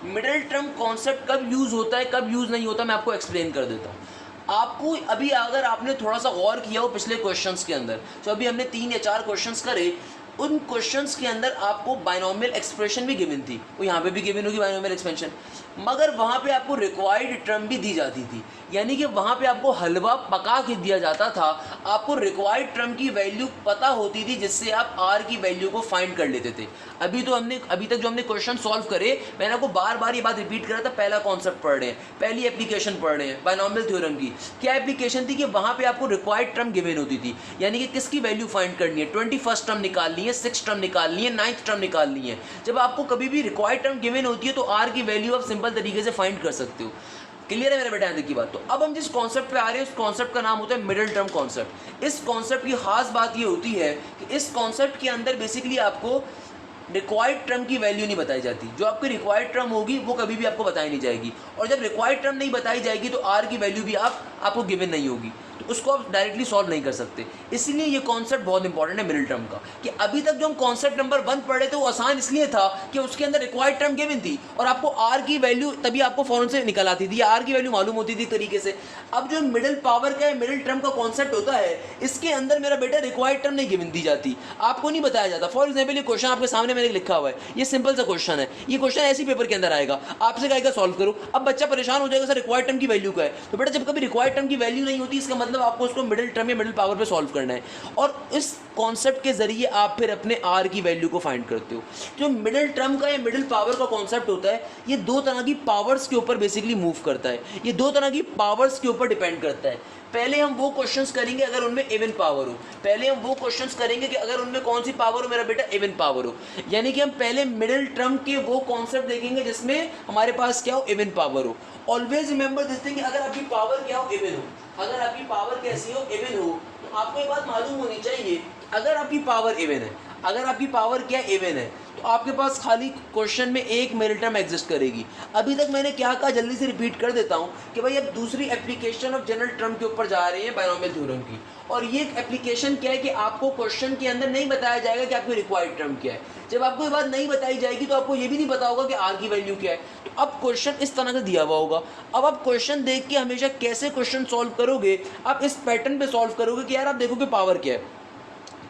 मिडिल टर्म कॉन्सेप्ट कब यूज़ होता है, कब यूज़ नहीं होता, मैं आपको एक्सप्लेन कर देता हूँ। आपको अभी अगर आपने थोड़ा सा गौर किया हो पिछले क्वेश्चंस के अंदर, तो अभी हमने 3 या 4 क्वेश्चंस करे, उन क्वेश्चंस के अंदर आपको बाइनोमियल एक्सप्रेशन भी गिवन थी, वो यहाँ पे भी गिवन होगी बाइनोमियल एक्सपेंशन, मगर वहाँ पे आपको रिक्वायर्ड टर्म भी दी जाती थी, यानी कि वहाँ पे आपको हलवा पका के दिया जाता था, आपको रिक्वायर्ड टर्म की वैल्यू पता होती थी जिससे आप आर की वैल्यू को फाइंड कर लेते थे। अभी तक जो हमने क्वेश्चन सॉल्व करे, मैंने आपको बार बार ये बात रिपीट करा था, पहला कॉन्सेप्ट पढ़ रहे हैं, पहली एप्लीकेशन पढ़ रहे हैं बाइनोमियल थ्योरम की। क्या एप्लीकेशन थी कि वहाँ पे आपको रिक्वायर्ड टर्म गिवन होती थी, यानी कि किसकी वैल्यू फाइंड करनी है, 21st टर्म निकालनी है, 6th टर्म निकालनी है, 9th टर्म निकालनी है। जब आपको कभी भी रिक्वायर्ड टर्म गिवन होती है तो आर की वैल्यू आप सिंपल तरीके से फाइंड कर सकते हो। क्लियर है मेरा बेटा यहाँ तक की बात। तो अब हम जिस कॉन्सेप्ट पे आ रहे हैं उस कॉन्सेप्ट का नाम होता है मिडिल टर्म कॉन्सेप्ट। इस कॉन्सेप्ट की खास बात ये होती है कि इस कॉन्सेप्ट के अंदर बेसिकली आपको रिक्वायर्ड टर्म की वैल्यू नहीं बताई जाती, जो आपकी रिक्वायर्ड टर्म होगी वो कभी भी आपको बताई नहीं जाएगी, और जब रिक्वायर्ड टर्म नहीं बताई जाएगी तो आर की वैल्यू भी आपको गिवन नहीं होगी, तो उसको आप डायरेक्टली सॉल्व नहीं कर सकते। इसलिए ये कॉन्सेप्ट बहुत इंपॉर्टेंट है मिडिल टर्म का, कि अभी तक जो हम कॉन्सेप्ट नंबर 1 पढ़े थे वो आसान इसलिए था कि उसके अंदर रिक्वायर्ड टर्म गिवन थी और आपको आर की वैल्यू तभी आपको फौरन से निकल आती थी, आर की वैल्यू मालूम होती थी तरीके से। अब जो मिडिल पावर का मिडिल टर्म का कॉन्सेप्ट होता है, इसके अंदर मेरा बेटा रिक्वायर्ड टर्म नहीं गिवन दी जाती, आपको नहीं बताया जाता। फॉर एग्जाम्पल ये क्वेश्चन आपके सामने मैंने लिखा हुआ है, ये सिंपल सा क्वेश्चन है, ये क्वेश्चन ऐसी पेपर के अंदर आएगा, आपसे कहेगा सॉल्व करो। अब बच्चा परेशान हो जाएगा, सर रिक्वायर्ड टर्म की वैल्यू क्या है, तो बेटा जब कभी रिक्वायर्ड टर्म की वैल्यू नहीं होती इसका मतलब आपको उसको मिडिल टर्म या मिडिल पावर पे सॉल्व करना है, और इस कॉन्सेप्ट के जरिए आप फिर अपने आर की वैल्यू को फाइंड करते हो। जो मिडिल टर्म का या मिडिल पावर का कॉन्सेप्ट होता है, ये दो तरह की पावर्स के ऊपर बेसिकली मूव करता है, ये दो तरह की पावर्स के ऊपर डिपेंड करता है। पहले हम वो क्वेश्चंस करेंगे अगर उनमें इवन पावर हो, पहले हम वो क्वेश्चंस करेंगे कि अगर उनमें कौन सी पावर हो मेरा बेटा, इवन पावर हो, यानी कि हम पहले मिडिल टर्म के वो कॉन्सेप्ट देखेंगे जिसमें हमारे पास क्या हो, इवन पावर हो। ऑलवेज रिमेंबर दिस थिंग, अगर आपकी पावर क्या हो, इवन हो, अगर आपकी पावर कैसी हो, इवन हो, तो आपको ये बात मालूम होनी चाहिए, अगर आपकी पावर इवन है, अगर आपकी पावर क्या इवन है, तो आपके पास खाली क्वेश्चन में एक मिडिल टर्म एग्जिस्ट करेगी। अभी तक मैंने क्या कहा, जल्दी से रिपीट कर देता हूं कि भाई अब दूसरी एप्लीकेशन ऑफ जनरल टर्म के ऊपर जा रहे हैं बाइनोमियल थ्योरम की, और ये एप्लीकेशन क्या है कि आपको क्वेश्चन के अंदर नहीं बताया जाएगा कि आपकी रिक्वायर्ड टर्म क्या है। जब आपको ये बात नहीं बताई जाएगी तो आपको ये भी नहीं पता होगा कि आर की वैल्यू क्या है। तो अब क्वेश्चन इस तरह से दिया हुआ होगा, अब आप क्वेश्चन देख के हमेशा कैसे क्वेश्चन सॉल्व करोगे, आप इस पैटर्न पे सॉल्व करोगे कि यार आप देखो कि पावर क्या है,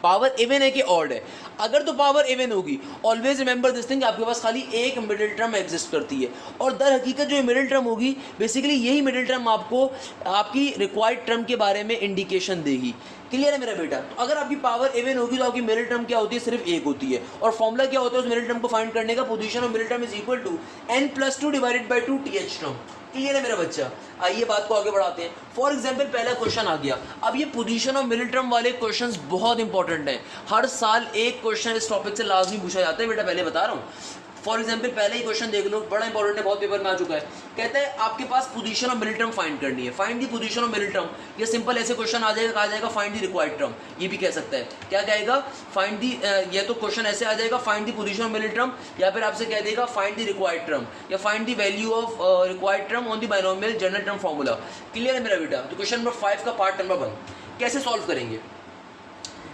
पावर इवन है कि ऑड है। अगर तो पावर इवन होगी, ऑलवेज रिमेंबर दिस थिंग, आपके पास खाली एक मिडिल टर्म एग्जिस्ट करती है, और दर हकीकत जो मिडिल टर्म होगी बेसिकली यही मिडिल टर्म आपको आपकी रिक्वायर्ड टर्म के बारे में इंडिकेशन देगी। क्लियर है मेरा बेटा। तो अगर आपकी पावर इवन होगी तो आपकी मिडिल टर्म क्या होती है, सिर्फ एक होती है, और फॉर्मूला क्या होता है उस मिडिल टर्म को फाइंड करने का, position of middle term is equal to n+2 divided by 2 th term. Clear है मेरा बच्चा। आइए बात को आगे बढ़ाते हैं। फॉर एग्जाम्पल पहला क्वेश्चन आ गया। अब ये पोजीशन ऑफ मिडिल टर्म वाले क्वेश्चंस बहुत इंपॉर्टेंट हैं, हर साल एक क्वेश्चन इस टॉपिक से लाजमी पूछा जाता है बेटा, पहले बता रहा हूँ। फॉर एग्जाम्पल पहले ही क्वेश्चन देख लो, बड़ा इंपॉर्टेंट है, बहुत पेपर में आ चुका है। कहता है आपके पास position of middle term find करनी है, find the position of middle term. ये सिंपल ऐसे क्वेश्चन आ जाएगा, कहा जाएगा फाइंड दी रिक्वायर्ड टर्म, ये भी कह सकता है। क्या कहेगा, फाइंड दी, या तो क्वेश्चन ऐसे आ जाएगा find the position of middle term, या फिर आपसे कह देगा फाइंड दी रिक्वायर्ड टर्म, या find the value of required term on the binomial general term formula. Clear है मेरा बेटा। तो क्वेश्चन नंबर 5 का पार्ट नंबर 1 कैसे सॉल्व करेंगे।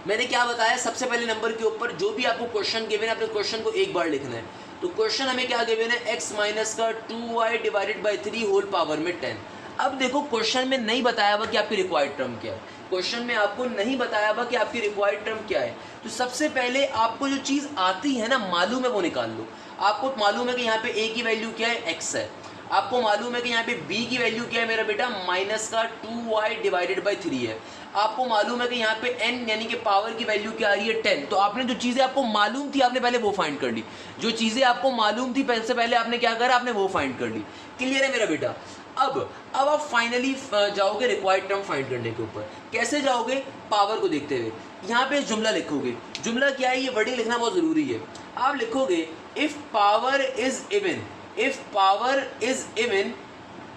मैंने क्या बताया, सबसे पहले नंबर के ऊपर जो भी आपको क्वेश्चन गिवन है, अपने क्वेश्चन को एक बार लिखना है। तो क्वेश्चन हमें क्या गिवन है, x माइनस का 2y divided by 3 whole power में 10। अब देखो क्वेश्चन में नहीं बताया हुआ कि आपकी रिक्वायर्ड टर्म क्या है, क्वेश्चन में आपको नहीं बताया हुआ कि आपकी रिक्वायर्ड टर्म क्या है। तो सबसे पहले आपको जो चीज़ आती है ना, मालूम है, वो निकाल लो। आपको मालूम है कि यहाँ पे a की वैल्यू क्या है, x है। आपको मालूम है कि यहाँ पे b की वैल्यू क्या है मेरा बेटा, माइनस का 2y डिवाइडेड बाई 3 है। आपको मालूम है कि यहाँ पे n यानी कि पावर की वैल्यू क्या आ रही है, 10। तो आपने जो चीज़ें आपको मालूम थी आपने पहले वो फाइंड कर ली, जो चीज़ें आपको मालूम थी सबसे पहले आपने क्या करा, आपने वो फाइंड कर ली। क्लियर है मेरा बेटा। अब आप फाइनली जाओगे रिक्वायर्ड टर्म फाइंड करने के ऊपर। कैसे जाओगे, पावर को देखते हुए यहाँ पे जुमला लिखोगे। जुमला क्या है, ये वर्डिंग लिखना बहुत ज़रूरी है। आप लिखोगे if power is even, if power is even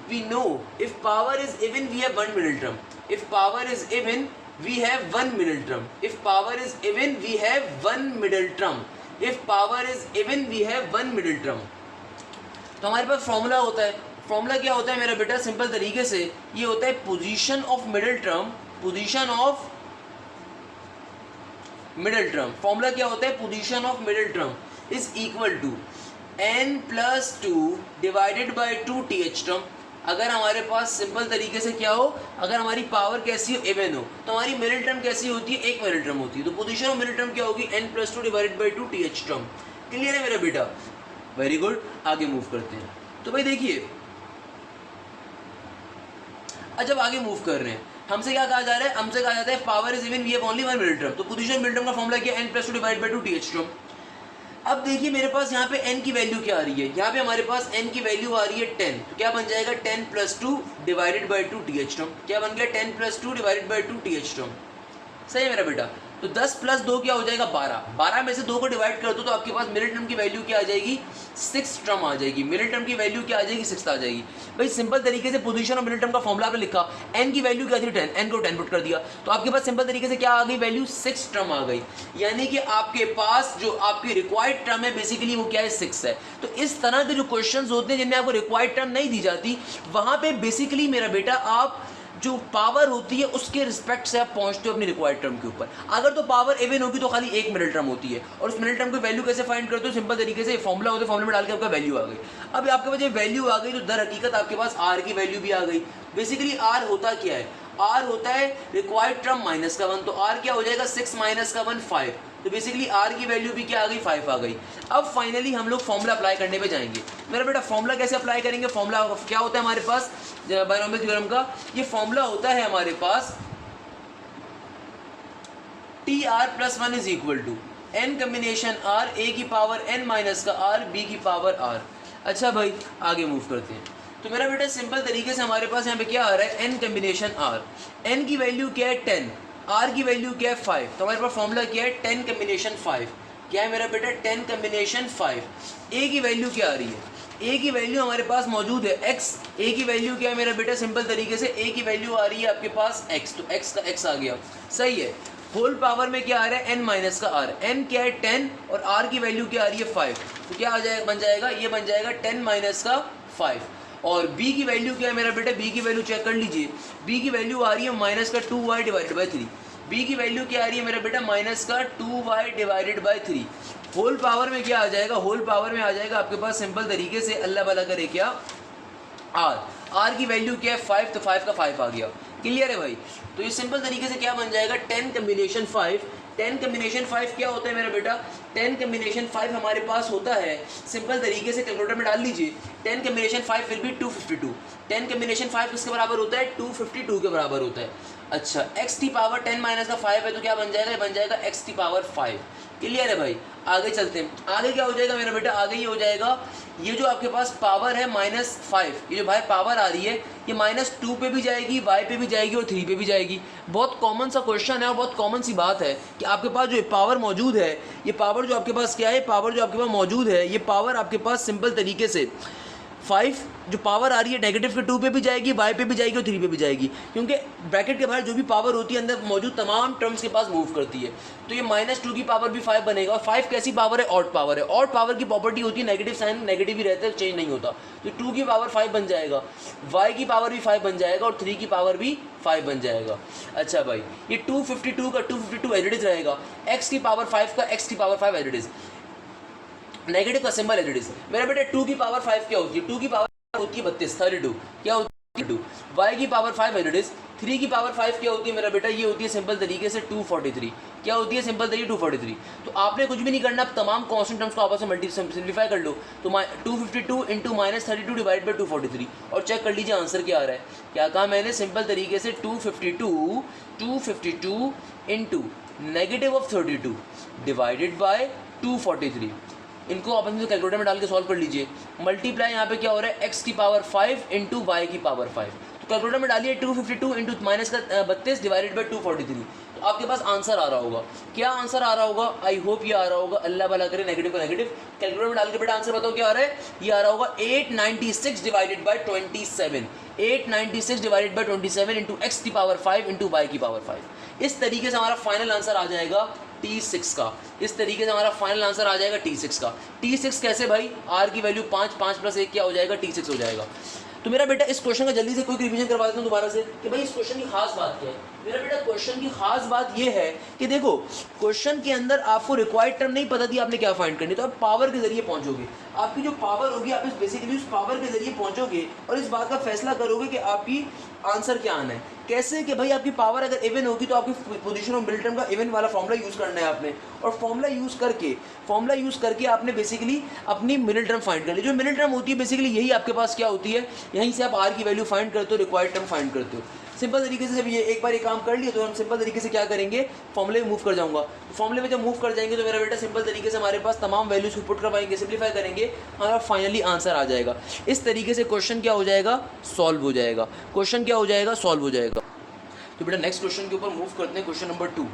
we know, if power is even we have one middle term, if power is even we have one middle term, if power is even we have one middle term, if power is even we have one middle term। तो हमारे पास formula होता है। Formula क्या होता है मेरा बेटा, simple तरीके से ये होता है position of middle term, position of middle term. Formula क्या होता है, position of middle term is equal to n+2 divided by 2 th term. अगर हमारे पास सिंपल तरीके से क्या हो, अगर हमारी पावर कैसी हो, इवन हो, तो हमारी मिडिल टर्म कैसी होती है, एक मिडिल टर्म होती है। तो पोजीशन ऑफ मिडिल टर्म क्या होगी, n+2 divided by 2 th term. Clear है मेरा बेटा, वेरी गुड। आगे मूव करते हैं। तो भाई देखिए, जब आगे मूव कर रहे हैं, हमसे क्या कहा जा रहा है, हमसे कहा जाता है power is even we have only one middle term. तो पोजीशन मिडिल टर्म का फॉर्मूला क्या है, n+2 divided by 2 th term. अब देखिए मेरे पास यहाँ पे n की वैल्यू क्या आ रही है, यहाँ पे हमारे पास n की वैल्यू आ रही है 10। तो क्या बन जाएगा 10+2 डिवाइडेड बाई 2 th टर्म। क्या बन गया 10+2 डिवाइडेड बाई 2 th टर्म। सही है मेरा बेटा। तो 10 + 2 क्या हो जाएगा 12। 12 में से 2 को डिवाइड कर दो तो आपके पास मिडिल टर्म की वैल्यू क्या आ जाएगी, 6 टर्म आ जाएगी। मिडिल टर्म की वैल्यू क्या आ जाएगी, 6 आ जाएगी। भाई सिंपल तरीके से पोजीशन ऑफ मिडिल टर्म का फॉर्मूला आपने लिखा, n की वैल्यू क्या थी 10, n को 10 पुट कर दिया तो आपके पास सिंपल तरीके से क्या आ गई वैल्यू, 6 टर्म आ गई। यानी कि आपके पास जो आपकी रिक्वायर्ड टर्म है बेसिकली वो क्या है, 6 है। तो इस तरह के जो क्वेश्चंस होते हैं जिनमें आपको रिक्वायर्ड टर्म नहीं दी जाती, वहां पे बेसिकली मेरा बेटा आप जो पावर होती है उसके रिस्पेक्ट से आप पहुंचते हो अपनी रिक्वायर्ड टर्म के ऊपर। अगर तो पावर इवन होगी तो खाली एक मिडिल टर्म होती है, और उस मिडिल टर्म की वैल्यू कैसे फाइंड करते हो, सिंपल तरीके से फॉर्मूला होता है, फॉर्मूला में डाल के आपका वैल्यू आ गई। अब आपके पास ये वैल्यू आ गई तो दर हकीकत आपके पास आर की वैल्यू भी आ गई। बेसिकली आर होता क्या है, आर होता है रिक्वायर्ड टर्म माइनस का 1। तो आर क्या हो जाएगा, 6 माइनस का 1 5। तो बेसिकली आर की वैल्यू भी क्या आ गई, 5 आ गई। अब फाइनली हम लोग फॉर्मूला अप्लाई करने पे जाएंगे। मेरा बेटा फॉर्मूला कैसे अप्लाई करेंगे, फॉर्मूला क्या होता है हमारे पास बायनोमियल थ्योरम का, ये फॉर्मूला होता है हमारे पास TR+1 is equal to n combination r, a की पावर n माइनस का r, b की पावर r। अच्छा भाई आगे मूव करते हैं। तो मेरा बेटा सिंपल तरीके से हमारे पास यहाँ पे क्या आ रहा है, n कम्बिनेशन r। n की वैल्यू क्या है 10, r की वैल्यू क्या है 5। तो हमारे पास फॉर्मूला क्या है 10 कम्बिनेशन 5। क्या है मेरा बेटा 10 कम्बिनेशन 5। a की वैल्यू क्या आ रही है, a की वैल्यू हमारे पास मौजूद है x। a की वैल्यू क्या है मेरा बेटा, सिंपल तरीके से a की वैल्यू आ रही है आपके पास x। तो x का x आ गया, सही है। होल पावर में क्या आ रहा है n माइनस का r। n क्या है 10 और r की वैल्यू क्या आ रही है 5। तो क्या आ जाएगा, बन जाएगा, ये बन जाएगा 10 माइनस का 5। और b की वैल्यू क्या है मेरा बेटा, b की वैल्यू चेक कर लीजिए। b की वैल्यू आ रही है माइनस का 2y डिवाइडेड बाई 3। b की वैल्यू क्या आ रही है मेरा बेटा, माइनस का 2y divided by 3। Whole power में क्या आ जाएगा, होल पावर में आ जाएगा आपके पास सिंपल तरीके से अल्लाह भला करे क्या, r की वैल्यू क्या है 5। तो 5 का 5 आ गया। क्लियर है भाई। तो ये सिंपल तरीके से क्या बन जाएगा 10 कम्बिनेशन 5। 10 कम्बिनेशन 5 क्या होता है मेरा बेटा, 10 कम्बिनेशन 5 हमारे पास होता है, सिंपल तरीके से कैलकुलेटर में डाल लीजिए। 10 कम्बिनेशन 5 विल बी 252। 10 कम्बिनेशन 5 किसके बराबर होता है, 252 के बराबर होता है। अच्छा x की पावर 10 माइनस का 5 है तो क्या बन जाएगा, ये बन जाएगा x की पावर 5। क्लियर है भाई। आगे चलते हैं, आगे क्या हो जाएगा मेरा बेटा, आगे ये हो जाएगा, ये जो आपके पास पावर है -5, ये जो भाई पावर आ रही है ये -2 पे भी जाएगी, y पे भी जाएगी और 3 पे भी जाएगी। बहुत कॉमन सा क्वेश्चन है और बहुत कॉमन सी बात है कि आपके पास जो पावर मौजूद है, ये पावर जो आपके पास क्या है, पावर जो आपके पास मौजूद है, ये पावर आपके पास सिंपल तरीके से 5 जो पावर आ रही है नेगेटिव के 2 पे भी जाएगी, y पे भी जाएगी और 3 पे भी जाएगी, क्योंकि ब्रैकेट के बाहर जो भी पावर होती है अंदर मौजूद तमाम टर्म्स के पास मूव करती है। तो ये -2 की पावर भी 5 बनेगा। और 5 कैसी पावर है, ऑड पावर है। ऑड पावर की प्रॉपर्टी होती है नेगेटिव साइन नेगेटिव ही रहता है, चेंज नहीं होता। तो 2 की पावर 5 बन जाएगा, y की पावर भी 5 बन जाएगा और 3 की पावर भी 5 बन जाएगा। अच्छा भाई ये 252 का 252 एज इट इज रहेगा, x की पावर 5 का x की power 5 as it is, negative का सिंबल एज इट इज। मेरा बेटा 2 की पावर 5 क्या होती है, 2 की पावर होती है 32 32, क्या होती है 2। y की पावर 5 एज इट इज। 3 की पावर 5 क्या होती है मेरा बेटा, ये होती है सिंपल तरीके से 243। क्या होती है सिंपल तरीके 243। तो आपने कुछ भी नहीं करना, तमाम कांस्टेंट टर्म्स को आपस में सिंप्लीफाई कर लो। तो 252 इंटू -32 डिवाइड बाई 243 और चेक कर लीजिए आंसर क्या आ रहा है। क्या कहा मैंने, सिंपल तरीके से 252 into negative of 32 divided by 243। इनको आपस में कैलकुलेटर में डाल के सॉल्व कर लीजिए। मल्टीप्लाई यहाँ पे क्या हो रहा है, x की पावर 5 इंटू वाई की पावर 5। तो कैलकुलेटर में डालिए 252 इंटू माइनस का 32 डिवाइडेड बाई 243। तो आपके पास आंसर आ रहा होगा। क्या आंसर आ रहा होगा, आई होप ये आ रहा होगा, अल्लाह भला करे नेगेटिव का नेगेटिव। कैलकुलेटर में डाल के बेटा आंसर बताओ क्या आ रहा है, ये आ रहा होगा 896 divided by 27। 896 divided by 27 into x की पावर 5 इंटू वाई की पावर 5। इस तरीके से हमारा फाइनल आंसर आ जाएगा T6 का। इस तरीके से हमारा फाइनल आंसर आ जाएगा T6 का। T6 कैसे भाई, R की वैल्यू 5 5 + 1 क्या हो जाएगा, T6 हो जाएगा। तो मेरा बेटा इस क्वेश्चन का जल्दी से क्विक रिवीजन करवा देता हूँ दोबारा से कि भाई इस क्वेश्चन की खास बात क्या है। मेरा बेटा क्वेश्चन की खास बात ये है कि देखो क्वेश्चन के अंदर आपको रिक्वायर्ड टर्म नहीं पता थी आपने क्या फाइंड करनी, तो आप पावर के जरिए पहुंचोगे। आपकी जो पावर होगी आप इस बेसिकली उस पावर के जरिए पहुंचोगे और इस बात का फैसला करोगे कि आपकी आंसर क्या आना है। कैसे कि भाई आपकी पावर अगर इवन होगी तो आपकी पोजीशन ऑफ मिडिल टर्म का इवन वाला फॉर्मूला यूज़ करना है आपने, और फॉर्मूला यूज़ करके आपने बेसिकली अपनी मिडिल टर्म फाइंड कर ली। जो मिडिल टर्म होती है बेसिकली यही आपके पास क्या होती है, यहीं से आप आर की वैल्यू फाइंड करते हो, रिक्वायर्ड टर्म फाइंड करते हो। सिंपल तरीके से जब ये एक बार ये काम कर लिए तो हम सिंपल तरीके से क्या करेंगे, फॉर्मूले में मूव कर जाऊंगा। फॉर्मूले में जब मूव कर जाएंगे तो मेरा बेटा सिंपल तरीके से हमारे पास तमाम वैल्यूज को पुट करवाएंगे, सिंप्लीफाई करेंगे, हमारा फाइनली आंसर आ जाएगा। इस तरीके से क्वेश्चन क्या हो जाएगा, सॉल्व हो जाएगा। क्वेश्चन क्या हो जाएगा, सॉल्व हो जाएगा। तो बेटा नेक्स्ट क्वेश्चन के ऊपर मूव करते हैं। क्वेश्चन नंबर 2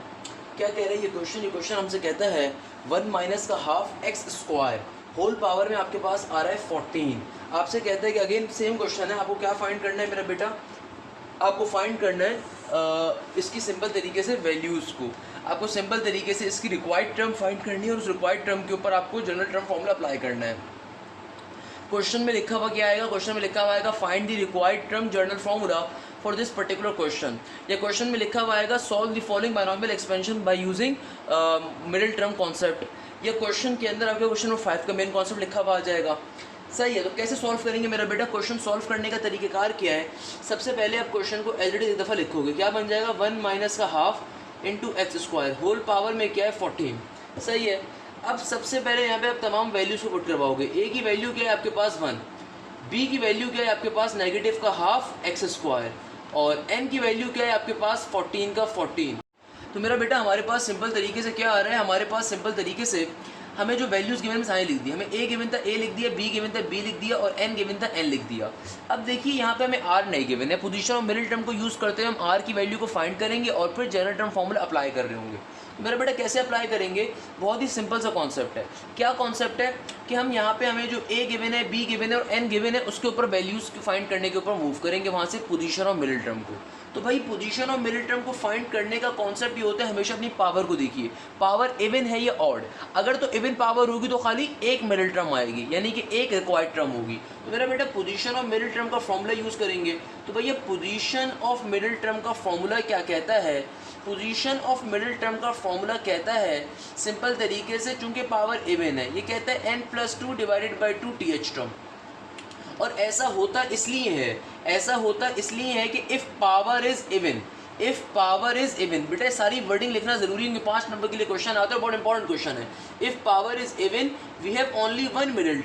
क्या कह रहा है ये क्वेश्चन हमसे कहता है 1 माइनस का half X square whole power में आपके पास आ रहा है 14। आपसे कहता है कि अगेन सेम क्वेश्चन है, आपको क्या फाइंड करना है मेरा बेटा, आपको फाइंड करना है इसकी सिंपल तरीके से वैल्यूज़ को, आपको सिंपल तरीके से इसकी रिक्वायर्ड टर्म फाइंड करनी है और उस रिक्वायर्ड टर्म के ऊपर आपको जनरल टर्म फॉर्मूला अप्लाई करना है। क्वेश्चन में लिखा हुआ क्या आएगा, क्वेश्चन में लिखा हुआ आएगा find the required term general formula for this particular question. या क्वेश्चन में लिखा हुआ आएगा solve the following binomial expansion by using middle term concept. या क्वेश्चन के अंदर आपके क्वेश्चन नंबर 5 का मेन कॉन्सेप्ट लिखा हुआ आ जाएगा। सही है, तो कैसे सॉल्व करेंगे मेरा बेटा, क्वेश्चन सॉल्व करने का तरीक़ेकार क्या है। सबसे पहले आप क्वेश्चन को एज इट इज एक दफ़ा लिखोगे, क्या बन जाएगा 1 माइनस का half into X square whole power में क्या है 14। सही है, अब सबसे पहले यहाँ पे आप तमाम वैल्यूज़ को पुट करवाओगे। ए की वैल्यू क्या है आपके पास 1, बी की वैल्यू क्या है आपके पास नेगेटिव का हाफ एक्स स्क्वायर, और एन की वैल्यू क्या है आपके पास 14 का 14। तो मेरा बेटा हमारे पास सिंपल तरीके से क्या आ रहा है, हमारे पास सिंपल तरीके से हमें जो वैल्यूज़ गिवन में सारे लिख दिया, हमें ए गिवन था ए लिख दिया, बी गिवन था बी लिख दिया और एन गिवन था एन लिख दिया। अब देखिए यहाँ पे हमें आर नहीं गिवन है, पोजीशन ऑफ मिडिल टर्म को यूज़ करते हुए हम आर की वैल्यू को फाइंड करेंगे और फिर जनरल टर्म फॉर्मूला अप्लाई कर रहे होंगे। तो मेरा बेटा कैसे अप्लाई करेंगे, बहुत ही सिंपल सा कॉन्सेप्ट है। क्या कॉन्सेप्ट है कि हम यहाँ पे हमें जो ए गिवन है, बी गिवन है और एन गिवन है उसके ऊपर वैल्यूज़ को फाइंड करने के ऊपर मूव करेंगे वहाँ से पोजीशन ऑफ मिडिल टर्म को। तो भाई पोजीशन ऑफ मिडिल टर्म को फाइंड करने का कॉन्सेप्ट ये होता है, हमेशा अपनी पावर को देखिए, पावर इवन है या ऑड। अगर तो इवन पावर होगी तो खाली एक मिडिल टर्म आएगी, यानी कि एक रिक्वायर्ड टर्म होगी। तो मेरा बेटा पोजीशन ऑफ मिडिल टर्म का फॉर्मूला यूज़ करेंगे। तो भैया पोजीशन ऑफ मिडिल टर्म का फॉर्मूला क्या कहता है, पोजीशन ऑफ मिडिल टर्म का फॉर्मूला कहता है सिंपल तरीके से, चूंकि पावर इवन है, ये कहता है n+2 divided by 2 th term. और ऐसा होता इसलिए है कि इफ़ पावर इज़ इवन, बेटा सारी वर्डिंग लिखना जरूरी है, 5 नंबर के लिए क्वेश्चन आता है, बहुत इंपॉर्टेंट क्वेश्चन है। If power is even we have only one middle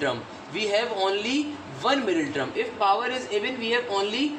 term, if power is even we have only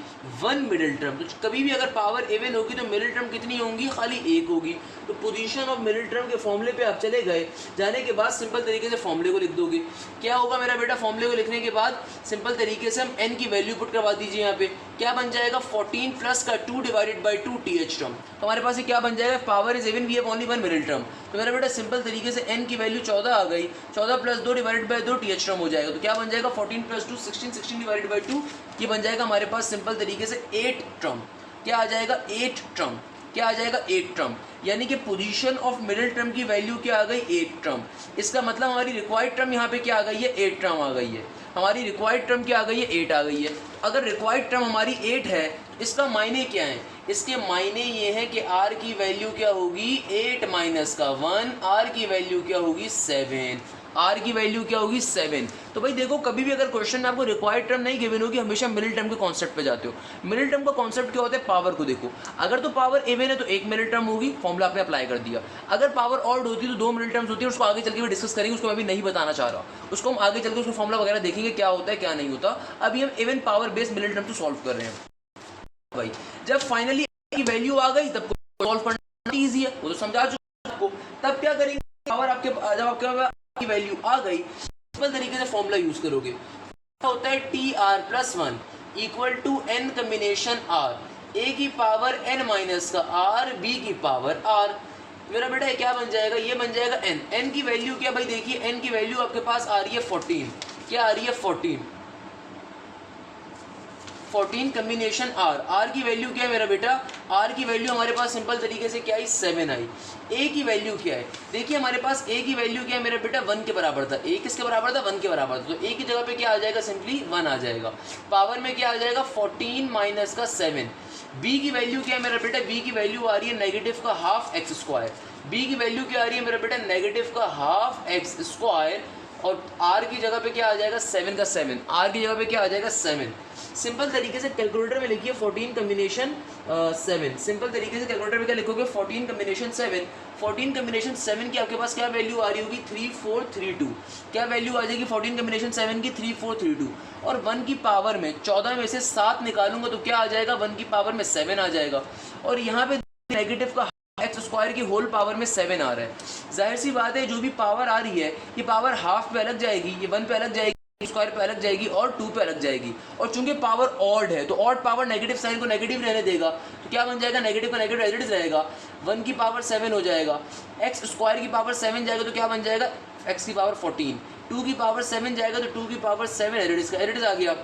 one middle term. तो कभी भी अगर पावर इवन होगी तो मिडिल टर्म कितनी होंगी, खाली एक होगी। तो पोजीशन ऑफ मिडिल टर्म के फॉर्मूले पे आप चले गए, जाने के बाद सिंपल तरीके से फॉर्मूले को लिख दोगे। क्या होगा मेरा बेटा, फॉर्मूले को लिखने के बाद सिंपल तरीके से हम एन की वैल्यू पुट करवा दीजिए। यहाँ पे क्या बन जाएगा 14 प्लस का 2 डिवाइडेड बाई 2 th टर्म। तो हमारे पास ये क्या बन जाएगा, power is even we have only one middle term. तो मेरा बेटा सिंपल तरीके से एन की वैल्यू 14 आ गई, 14 plus 2 divided by 2 th term हो जाएगा। तो क्या बन जाएगा 14 प्लस 2 16, 16 डिवाइडेड बाई 2, ये बन जाएगा हमारे पास सिंपल तरीके से 8 टर्म। क्या आ जाएगा 8 टर्म, क्या आ जाएगा 8 टर्म, यानी कि पोजीशन ऑफ मिडिल टर्म की वैल्यू क्या आ गई 8 टर्म। इसका मतलब हमारी रिक्वायर्ड टर्म यहाँ पे क्या आ गई है, 8 टर्म आ गई है। हमारी रिक्वायर्ड टर्म क्या आ गई है, 8 आ गई है। अगर रिक्वायर्ड टर्म हमारी 8 है, इसका मायने क्या है, इसके मायने ये है कि r की वैल्यू क्या होगी 8 माइनस का 1, r की वैल्यू क्या होगी 7, r की वैल्यू क्या होगी 7। तो भाई देखो कभी भी अगर क्वेश्चन में आपको रिक्वायर्ड टर्म नहीं गिवन होगी, हमेशा मिडिल टर्म के कॉन्सेप्ट पे जाते हो। मिडिल टर्म का कॉन्सेप्ट क्या होता है, पावर को देखो। अगर तो पावर इवन है तो एक मिडिल टर्म होगी, फॉर्मूला आपने अप्लाई कर दिया। अगर पावर ऑड होती है तो 2 मिडिल टर्म्स होती है, उसको आगे चल के भी डिस्कस करेंगे, उसको मैं अभी नहीं बताना चाह रहा, उसको हम आगे चल के उसको फॉर्मूला वगैरह देखेंगे क्या होता है क्या नहीं होता। अभी हम even power based middle term को सॉल्व कर रहे हैं। भाई जब फाइनली की वैल्यू आ गई तब सॉल्व करना ईजी है, वो तो समझा चुका आपको। तब क्या करेंगे, पावर आपके जब आपके वैल्यू आ गई सिंपल तरीके से फॉर्मूला यूज करोगे। होता है tr+1 equal to n combination r, a की पावर n माइनस का r, b की पावर r। मेरा बेटा क्या बन जाएगा, ये बन जाएगा n की वैल्यू क्या भाई, देखिए n की वैल्यू आपके पास आ रही है 14, क्या आ रही है 14। 14 कम्बिनेशन आर, आर की वैल्यू क्या है मेरा बेटा, आर की वैल्यू हमारे पास सिंपल तरीके से क्या आई 7 आई। ए की वैल्यू क्या है, देखिए हमारे पास ए की वैल्यू क्या है मेरा बेटा 1 के बराबर था, ए किसके बराबर था 1 के बराबर था, तो ए की जगह पे क्या आ जाएगा सिंपली 1 आ जाएगा। पावर में क्या आ जाएगा 14 माइनस का 7। बी की वैल्यू क्या है मेरा बेटा, बी की वैल्यू आ रही है नेगेटिव का हाफ एक्स स्क्वायर, बी की वैल्यू क्या आ रही है मेरा बेटा नेगेटिव का हाफ एक्स स्क्वायर, और आर की जगह पे क्या आ जाएगा 7 का 7, आर की जगह पे क्या आ जाएगा 7। सिंपल तरीके से कैलकुलेटर में लिखिए 14 कम्बिनेशन 7, सिंपल तरीके से कैलकुलेटर में क्या लिखोगे 14 कम्बिनेशन 7, 14 कम्बिनेशन 7 की आपके पास क्या वैल्यू आ रही होगी 3432, क्या वैल्यू आ जाएगी 14 कम्बिनेशन 7 की 3432, और 1 की पावर में 14 में से 7 निकालूंगा तो क्या आ जाएगा 1 की पावर में 7 आ जाएगा, और यहाँ पे नेगेटिव का एक्स स्क्वायर की होल पावर में 7 आ रहा है। जाहिर सी बात है जो भी पावर आ रही है ये पावर हाफ पे अलग जाएगी, ये 1 पे अलग जाएगी, स्क्वायर पे अलग जाएगी और 2 पे अलग जाएगी, और चूंकि पावर ऑड है तो ऑड पावर नेगेटिव साइन को नेगेटिव रहने देगा, तो क्या बन जाएगा नेगेटिव का नेगेटिव एज इट इज रहेगा, 1 की पावर 7 हो जाएगा, एक्स स्क्वायर की पावर 7 जाएगा तो क्या बन जाएगा एक्स की पावर 14, 2 की पावर 7 जाएगा तो 2 की पावर 7 एज इट इज आ गया।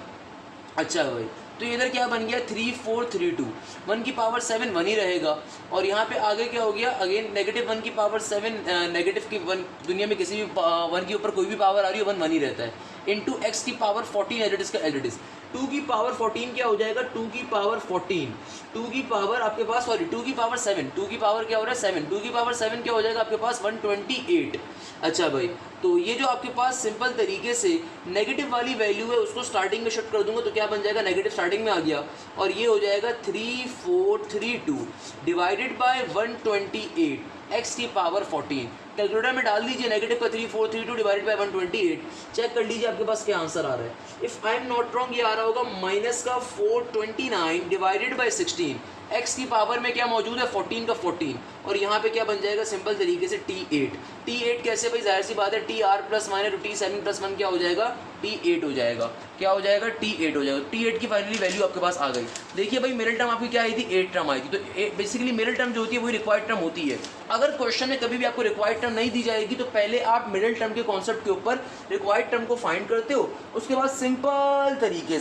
अच्छा भाई, तो इधर क्या बन गया 3432, 1 की पावर 7 1 ही रहेगा, और यहाँ पे आगे क्या हो गया अगेन नेगेटिव 1 की पावर 7, नेगेटिव की 1 दुनिया में किसी भी 1 के ऊपर कोई भी पावर आ रही है 1 1 ही रहता है, इंटू एक्स की पावर 14 एज इट इज 2 की पावर 14 क्या हो जाएगा 2 की पावर 14, 2 की पावर आपके पास सॉरी 2 की पावर 7, 2 की पावर क्या हो रहा है 7, 2 की पावर 7 क्या हो जाएगा आपके पास 128। अच्छा भाई, तो ये जो आपके पास सिंपल तरीके से नेगेटिव वाली वैल्यू है उसको स्टार्टिंग में शिफ्ट कर दूंगा तो क्या बन जाएगा नेगेटिव स्टार्टिंग में आ गया, और ये हो जाएगा 3432 डिवाइडेड बाय 128 एक्स की पावर 14, कैलकुलेटर में डाल दीजिए नेगेटिव का 3432 डिवाइडेड बाय 128, चेक कर लीजिए आपके पास क्या आंसर आ रहा है। If I am not wrong ये आ रहा होगा माइनस का 429 डिवाइडेड बाय 16, एक्स की पावर में क्या मौजूद है 14 का 14, और यहाँ पे क्या बन जाएगा सिंपल तरीके से T8 कैसे भाई, जाहिर सी बात है TR plus minus T7 plus 1 क्या हो जाएगा T8 हो जाएगा, क्या हो जाएगा T8 हो जाएगा, T8 की फाइनली वैल्यू आपके पास आ गई। देखिए भाई मिडिल टर्म आपकी क्या आई थी 8 टर्म आई थी, तो बेसिकली मिडिल टर्म जो होती है वही रिक्वायर्ड टर्म होती है। अगर क्वेश्चन में कभी भी आपको रिक्वायर्ड टर्म नहीं दी जाएगी तो पहले आप मिडिल टर्म के कॉन्सेप्ट के ऊपर रिक्वायर्ड टर्म को फाइंड करते हो, उसके बाद सिंपल तरीके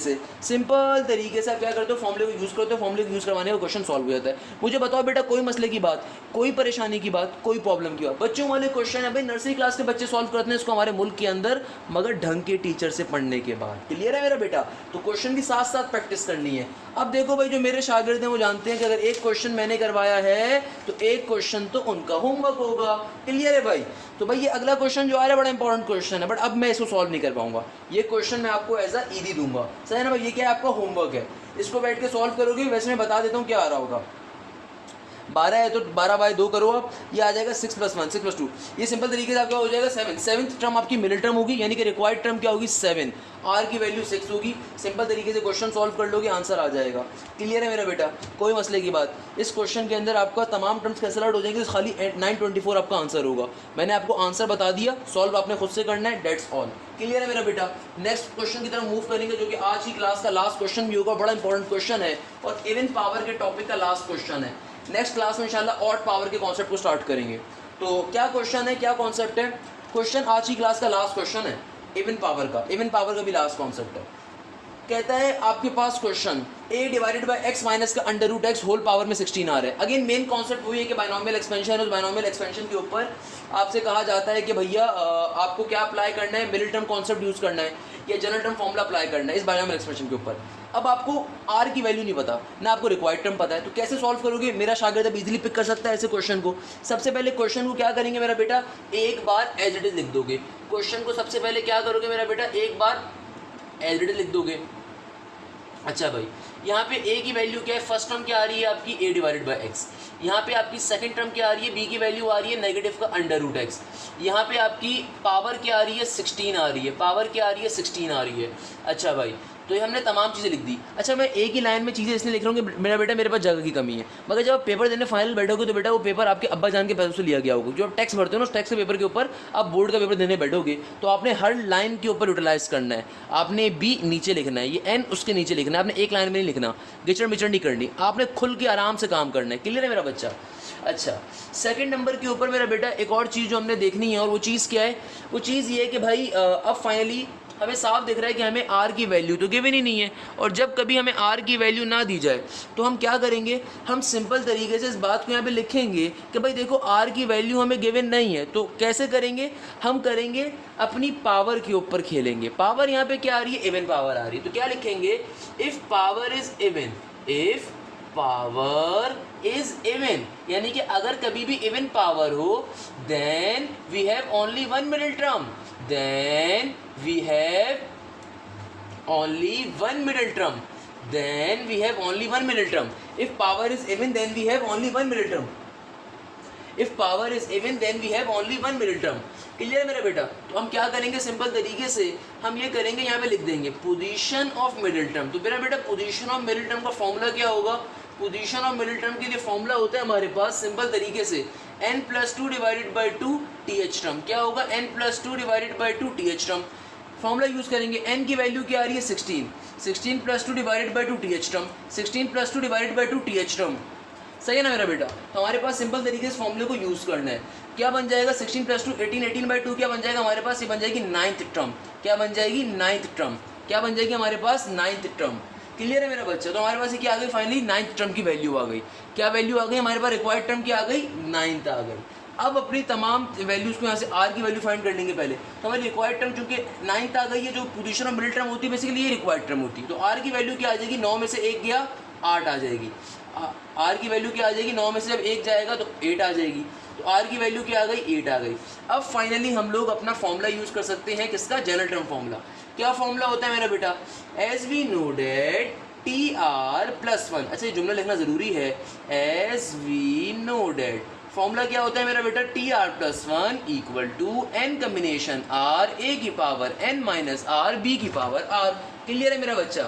से आप क्या करते हो फॉर्मूले को यूज़ करते हो, फॉर्मूले को यूज़ करवाने का क्वेश्चन सॉल्व हो जाता है। मुझे बताओ बेटा कोई मसले की बात, कोई परेशानी की बात, कोई प्रॉब्लम की बात, बच्चों वाले क्वेश्चन है भाई नर्सरी क्लास के बच्चे सॉल्व करते हैं इसको हमारे मुल्क के अंदर, मगर ढंग के टीचर से पढ़ने के बाद। क्लियर है मेरा बेटा, तो क्वेश्चन की साथ साथ प्रैक्टिस करनी है। अब देखो भाई जो मेरे शागिर्द हैं वो जानते हैं कि अगर एक क्वेश्चन मैंने करवाया है तो एक क्वेश्चन तो उनका होमवर्क होगा। क्लियर है भाई, तो भाई ये अगला क्वेश्चन जो आ रहा है बड़ा इंपॉर्टेंट क्वेश्चन है, बट अब मैं इसको सॉल्व नहीं कर पाऊंगा, ये क्वेश्चन मैं आपको एज अ ईदी दूंगा, सही है ना भाई, ये क्या है आपका होमवर्क है, इसको बैठ के सॉल्व करोगे। वैसे मैं बता देता हूँ क्या आ रहा होगा, 12 है तो 12 बाय 2 करो आप, ये आ जाएगा 6 + 1 6 + 2, ये सिंपल तरीके से आपका हो जाएगा 7, 7th टर्म आपकी मिडिल टर्म होगी, यानी कि रिक्वायर्ड टर्म क्या होगी 7, आर की वैल्यू 6 होगी। सिंपल तरीके से क्वेश्चन सॉल्व कर लोगे आंसर आ जाएगा। क्लियर है मेरा बेटा, कोई मसले की बात, इस क्वेश्चन के अंदर आपका तमाम टर्म्स कैंसल आउट हो जाएंगे, तो खाली 924 आपका आंसर होगा। मैंने आपको आंसर बता दिया, सॉल्व आपने खुद से करना है, डेट्स ऑल। क्लियर है मेरा बेटा, नेक्स्ट क्वेश्चन की तरफ मूव करेंगे जो कि आज की क्लास का लास्ट क्वेश्चन भी होगा, बड़ा इंपॉर्टेंट क्वेश्चन है और इवन पावर के टॉपिक का लास्ट क्वेश्चन है। नेक्स्ट क्लास में इंशाल्लाह ऑड पावर के कॉन्सेप्ट को स्टार्ट करेंगे। तो क्या क्वेश्चन है, क्या कॉन्सेप्ट है, क्वेश्चन आज की क्लास का लास्ट क्वेश्चन है, इवन पावर का भी लास्ट कॉन्सेप्ट है। कहता है आपके पास question a divided by x minus का under root x whole power में 16 आ रहा है। अगेन मेन कॉन्सेप्ट वही है कि बाइनोमियल एक्सपेंशन है, उस बाइनोमियल एक्सपेंशन के ऊपर आपसे कहा जाता है कि भैया आपको क्या अप्लाई करना है, मिडिल टर्म कॉन्सेप्ट यूज़ करना है या जनरल टर्म फॉर्मूला अप्लाई करना है इस बाइनोमियल एक्सपेंशन के ऊपर। अब आपको r की वैल्यू नहीं पता ना आपको रिक्वायर्ड टर्म पता है, तो कैसे सॉल्व करोगे। मेरा शागिर्द अब इजीली पिक कर सकता है ऐसे क्वेश्चन को। सबसे पहले क्वेश्चन को क्या करेंगे मेरा बेटा, एक बार एज इट इज लिख दोगे। क्वेश्चन को सबसे पहले क्या करोगे मेरा बेटा, एक बार एज इट इज लिख दोगे। अच्छा भाई, यहाँ पे a की वैल्यू क्या है, फर्स्ट टर्म क्या आ रही है आपकी a डिवाइडेड बाय x, यहाँ पे आपकी सेकंड टर्म क्या आ रही है, b की वैल्यू आ रही है नेगेटिव का अंडर रूट x, यहाँ पे आपकी पावर क्या आ रही है 16 आ रही है, पावर क्या आ रही है 16 आ रही है। अच्छा भाई, तो ये हमने तमाम चीज़ें लिख दी। अच्छा मैं एक ही लाइन में चीज़ें इसलिए लिख रहा हूँ कि मेरा बेटा मेरे पास जगह की कमी है, मगर जब आप पेपर देने फाइनल बैठोगे तो बेटा वो पेपर आपके अब्बा जान के पैसों से लिया गया होगा। जो आप टैक्स भरते हो ना उस टैक्स के पेपर के ऊपर आप बोर्ड का पेपर देने बैठोगे तो आपने हर लाइन के ऊपर यूटिलाइज करना है। आपने बी नीचे लिखना है, ये एन उसके नीचे लिखना है, आपने एक लाइन में नहीं लिखना, गिचड़ मिचड़ नहीं करनी, आपने खुल के आराम से काम करना है। क्लियर है मेरा बच्चा। अच्छा सेकंड नंबर के ऊपर मेरा बेटा एक और चीज़ जो हमने देखनी है, और वो चीज़ क्या है, वो चीज़ ये है कि भाई अब फाइनली हमें साफ दिख रहा है कि हमें आर की वैल्यू तो गिवन ही नहीं है, और जब कभी हमें आर की वैल्यू ना दी जाए तो हम क्या करेंगे, हम सिंपल तरीके से इस बात को यहाँ पे लिखेंगे कि भाई देखो आर की वैल्यू हमें गिवन नहीं है, तो कैसे करेंगे, हम करेंगे अपनी पावर के ऊपर खेलेंगे। पावर यहाँ पे क्या आ रही है, इवन पावर आ रही है, तो क्या लिखेंगे, if power is even, if power is even, यानी कि अगर कभी भी इवन पावर हो then we have only one middle term, then we have only one middle term, then we have only one middle term. If power is even then we have only one middle term, if power is even then we have only one middle term. Clear है मेरा बेटा? तो हम क्या करेंगे, simple तरीके से हम ये करेंगे, यहाँ पे लिख देंगे पोजीशन ऑफ मिडिल टर्म। तो मेरा बेटा पोजीशन ऑफ मिडिल टर्म का फॉर्मूला क्या होगा, पोजीशन ऑफ मिडिल टर्म के लिए फॉर्मूला होता है हमारे पास सिंपल तरीके से n+2 divided by 2 th term. क्या होगा, n+2 divided by 2 th term. Formula use करेंगे, n की वैल्यू क्या आ रही है 16, 16+2 divided by 2 th term, 16+2 divided by 2 th term. सही है ना मेरा बेटा? तो हमारे पास सिंपल तरीके से फॉर्मूले को यूज़ करना है। क्या बन जाएगा, 16+2 18, 18/2 क्या बन जाएगा हमारे पास, ये बन जाएगी 9th टर्म। क्या बन जाएगी, 9th टर्म। क्या बन जाएगी हमारे पास, 9th टर्म। क्लियर है मेरा बच्चा? तो हमारे पास ये क्या आ गई, फाइनली 9th टर्म की वैल्यू आ गई। क्या वैल्यू आ गई हमारे पास, रिक्वायर्ड टर्म क्या आ गई, 9th आ गई। अब अपनी तमाम वैल्यूज़ को यहाँ से आर की वैल्यू फाइंड कर लेंगे पहले। तो हमारी रिक्वायर्ड टर्म चूंकि 9th आ गई है, जो पोजीशन ऑफ मिडिल टर्म होती है बेसिकली ये रिक्वायर्ड टर्म होती है। तो आर की वैल्यू क्या आ जाएगी, 9 में से 1 गया 8 आ जाएगी। आर की वैल्यू क्या आ जाएगी, 9 में से जब 1 जाएगा तो 8 आ जाएगी। तो आर की वैल्यू क्या आ गई, 8 आ गई। अब फाइनली हम लोग अपना फॉर्मूला यूज़ कर सकते हैं, किसका, जनरल टर्म फॉर्मूला। क्या फॉर्मूला होता है मेरा बेटा, as we know date TR+1। अच्छा ये जुमला लिखना ज़रूरी है, as we know that. Formula क्या होता है मेरा बेटा, TR+1 equal to n combination R a की power n minus R b की पावर R। क्लियर है मेरा बच्चा?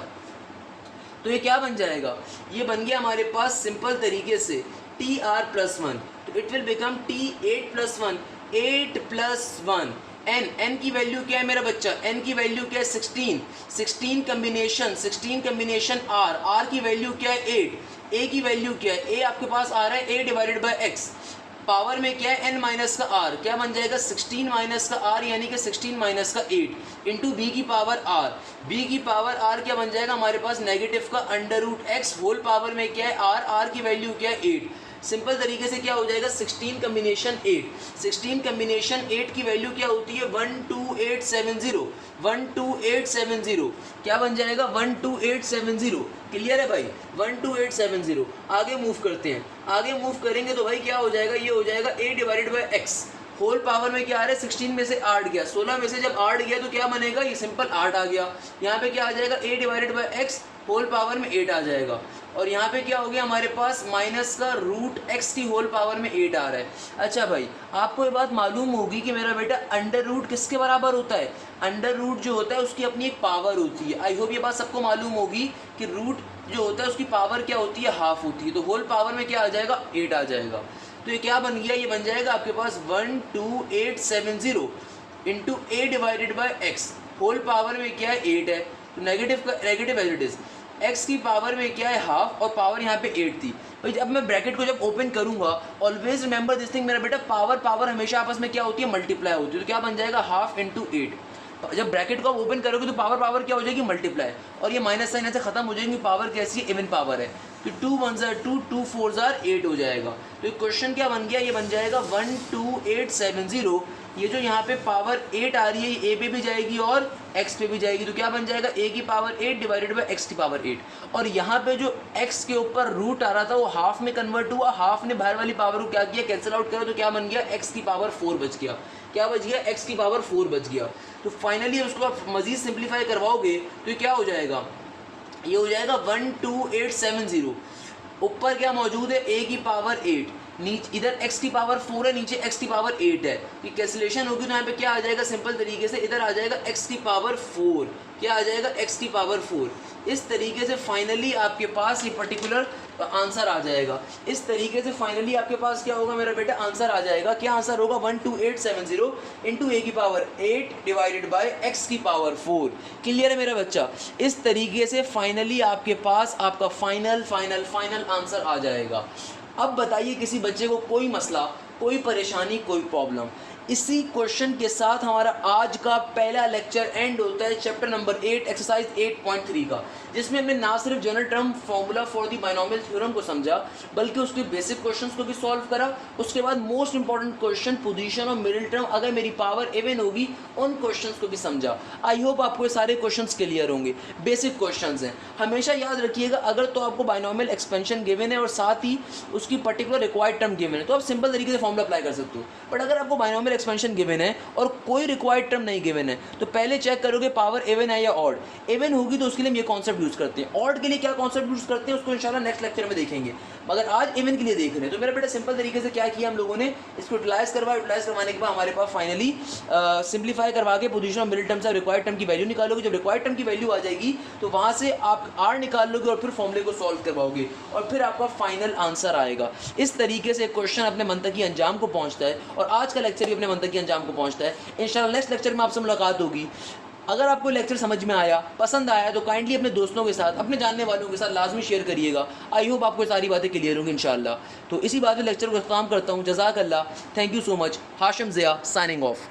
तो ये क्या बन जाएगा, ये बन गया हमारे पास सिंपल तरीके से TR+1, तो it will become T8+1, 8+1 n की वैल्यू क्या है मेरा बच्चा, n की वैल्यू क्या है 16, 16 कम्बिनेशन R की वैल्यू क्या है 8, a की वैल्यू क्या है, a आपके पास आ रहा है a divided by x, power में क्या है n माइनस का r, क्या बन जाएगा 16 माइनस का r यानी कि 16 माइनस का 8 इंटू b की पावर r, b की पावर r क्या बन जाएगा हमारे पास नेगेटिव का √x होल पावर में क्या है r की वैल्यू क्या है 8। सिंपल तरीके से क्या हो जाएगा 16 कम्बिनेशन 8, 16 कम्बिनेशन 8 की वैल्यू क्या होती है 12870, 12870 क्या बन जाएगा 12870। क्लियर है भाई, 12870। आगे मूव करते हैं, आगे मूव करेंगे तो भाई क्या हो जाएगा, ये हो जाएगा a divided by x whole power में क्या आ रहा है 16 में से 8 गया, 16 में से जब 8 गया तो क्या बनेगा, ये सिंपल 8 आ गया। यहाँ पे क्या आ जाएगा a divided by x whole power में 8 आ जाएगा, और यहाँ पे क्या हो गया हमारे पास माइनस का √x की होल पावर में 8 आ रहा है। अच्छा भाई आपको ये बात मालूम होगी कि मेरा बेटा अंडर रूट किसके बराबर होता है, अंडर रूट जो होता है उसकी अपनी एक पावर होती है। आई होप ये बात सबको मालूम होगी कि रूट जो होता है उसकी पावर क्या होती है, हाफ होती है। तो होल पावर में क्या आ जाएगा 8 आ जाएगा। तो ये क्या बन गया, ये बन जाएगा आपके पास 12870 into a divided by x whole power में क्या है 8 है, तो नेगेटिव का negative as it is, x की पावर में क्या है हाफ और पावर यहाँ पे 8 थी। भाई अब मैं ब्रैकेट को जब ओपन करूंगा ऑलवेज रिमेंबर दिस थिंग मेरा बेटा, पावर पावर हमेशा आपस में क्या होती है मल्टीप्लाई होती है। तो क्या बन जाएगा हाफ इंटू 8, जब ब्रैकेट को आप ओपन करोगे तो पावर पावर क्या हो जाएगी मल्टीप्लाई, और ये माइनस साइन ऐसे खत्म हो जाएगी, पावर कैसी है इवन पावर है। तो 2 1s are 2, 2 4s are 8 हो जाएगा। तो क्वेश्चन क्या बन गया, ये बन जाएगा 12870। ये जो यहाँ पे पावर 8 आ रही है ये a पे भी जाएगी और x पे भी जाएगी, तो क्या बन जाएगा a की पावर 8 डिवाइडेड बाई x की पावर 8। और यहाँ पे जो x के ऊपर रूट आ रहा था वो हाफ में कन्वर्ट हुआ, हाफ ने बाहर वाली पावर को क्या किया कैंसिल आउट करो, तो क्या बन गया x की पावर 4 बच गया। क्या बच गया, x की पावर 4 बच गया। तो फाइनली उसको आप मजीद सिंप्लीफाई करवाओगे तो ये क्या हो जाएगा, ये हो जाएगा 12870। ऊपर क्या मौजूद है a की पावर 8, नीचे इधर x की पावर 4 है, नीचे x की पावर 8 है। ये कैंसिलेशन होगी तो यहाँ पे क्या आ जाएगा सिंपल तरीके से, इधर आ जाएगा x की पावर 4, क्या आ जाएगा x की पावर 4। इस तरीके से फाइनली आपके पास ये पर्टिकुलर आंसर आ जाएगा। इस तरीके से फाइनली आपके पास क्या होगा मेरा बेटा, आंसर आ जाएगा। क्या आंसर होगा 12870 इंटू a की पावर 8 डिवाइडेड बाई x की पावर 4। क्लियर है मेरा बच्चा? इस तरीके से फाइनली आपके पास आपका फाइनल आंसर आ जाएगा। अब बताइए किसी बच्चे को कोई मसला, कोई परेशानी, कोई प्रॉब्लम, इसी क्वेश्चन के साथ हमारा आज का पहला लेक्चर एंड होता है चैप्टर नंबर 8 एक्सरसाइज 8.3 का, जिसमें हमने ना सिर्फ general term formula for the binomial theorem को समझा बल्कि उसके बेसिक क्वेश्चंस को भी सॉल्व करा। उसके बाद मोस्ट इंपॉर्टेंट क्वेश्चन पोजीशन और मिडिल टर्म अगर मेरी पावर इवन होगी उन क्वेश्चंस को भी समझा। आई होप आपको ये सारे क्वेश्चंस क्लियर होंगे। बेसिक क्वेश्चंस हैं, हमेशा याद रखिएगा अगर तो आपको बाइनोमियल एक्सपेंशन गिवन है और साथ ही उसकी पर्टिकुलर रिक्वायर्ड टर्म गिवन है तो आप सिंपल तरीके से फॉर्मूला अप्लाई कर सकते हो। बट अगर आपको बाइनोमियल एक्सपेंशन गिवन है और कोई रिक्वायर्ड टर्म नहीं गिवन है तो पहले चेक करोगे पावर इवन है या ऑड। इवन होगी तो उसके लिए हम ये कॉन्सेप्ट यूज करते हैं, ऑड के लिए क्या कॉन्सेप्ट यूज करते हैं उसको इंशाल्लाह नेक्स्ट लेक्चर में देखेंगे। मगर आज इवन के लिए देख रहे हैं तो मेरा बेटा सिंपल तरीके से क्या किया हम लोगों ने, इसको यूटिलाइज करवाने के बाद हमारे पास फाइनली सिंप्लीफाई करवा के पोजीशन ऑफ मिडिल टर्म से रिक्वायर्ड टर्म की वैल्यू निकालोगे। जब रिक्वायर्ड टर्म की वैल्यू आ जाएगी तो वहां से आप आर निकाल लोगे और फिर फॉर्मूले को सॉल्व करवाओगे और फिर आपका फाइनल आंसर आएगा। इस तरीके से क्वेश्चन अपने मंतकी अंजाम को पहुंचता है और आज का लेक्चर भी अपने मंतकी अंजाम को पहुंचता है। इंशाल्लाह नेक्स्ट लेक्चर में आपसे मुलाकात होगी। अगर आपको लेक्चर समझ में आया, पसंद आया तो काइंडली अपने दोस्तों के साथ, अपने जानने वालों के साथ लाजमी शेयर करिएगा। आई होप आपको सारी बातें क्लियर होंगी इंशाल्लाह। तो इसी बात में लेक्चर को इख्तिताम करता हूँ। जज़ाकल्लाह, thank you so much. Hashim Zia signing of.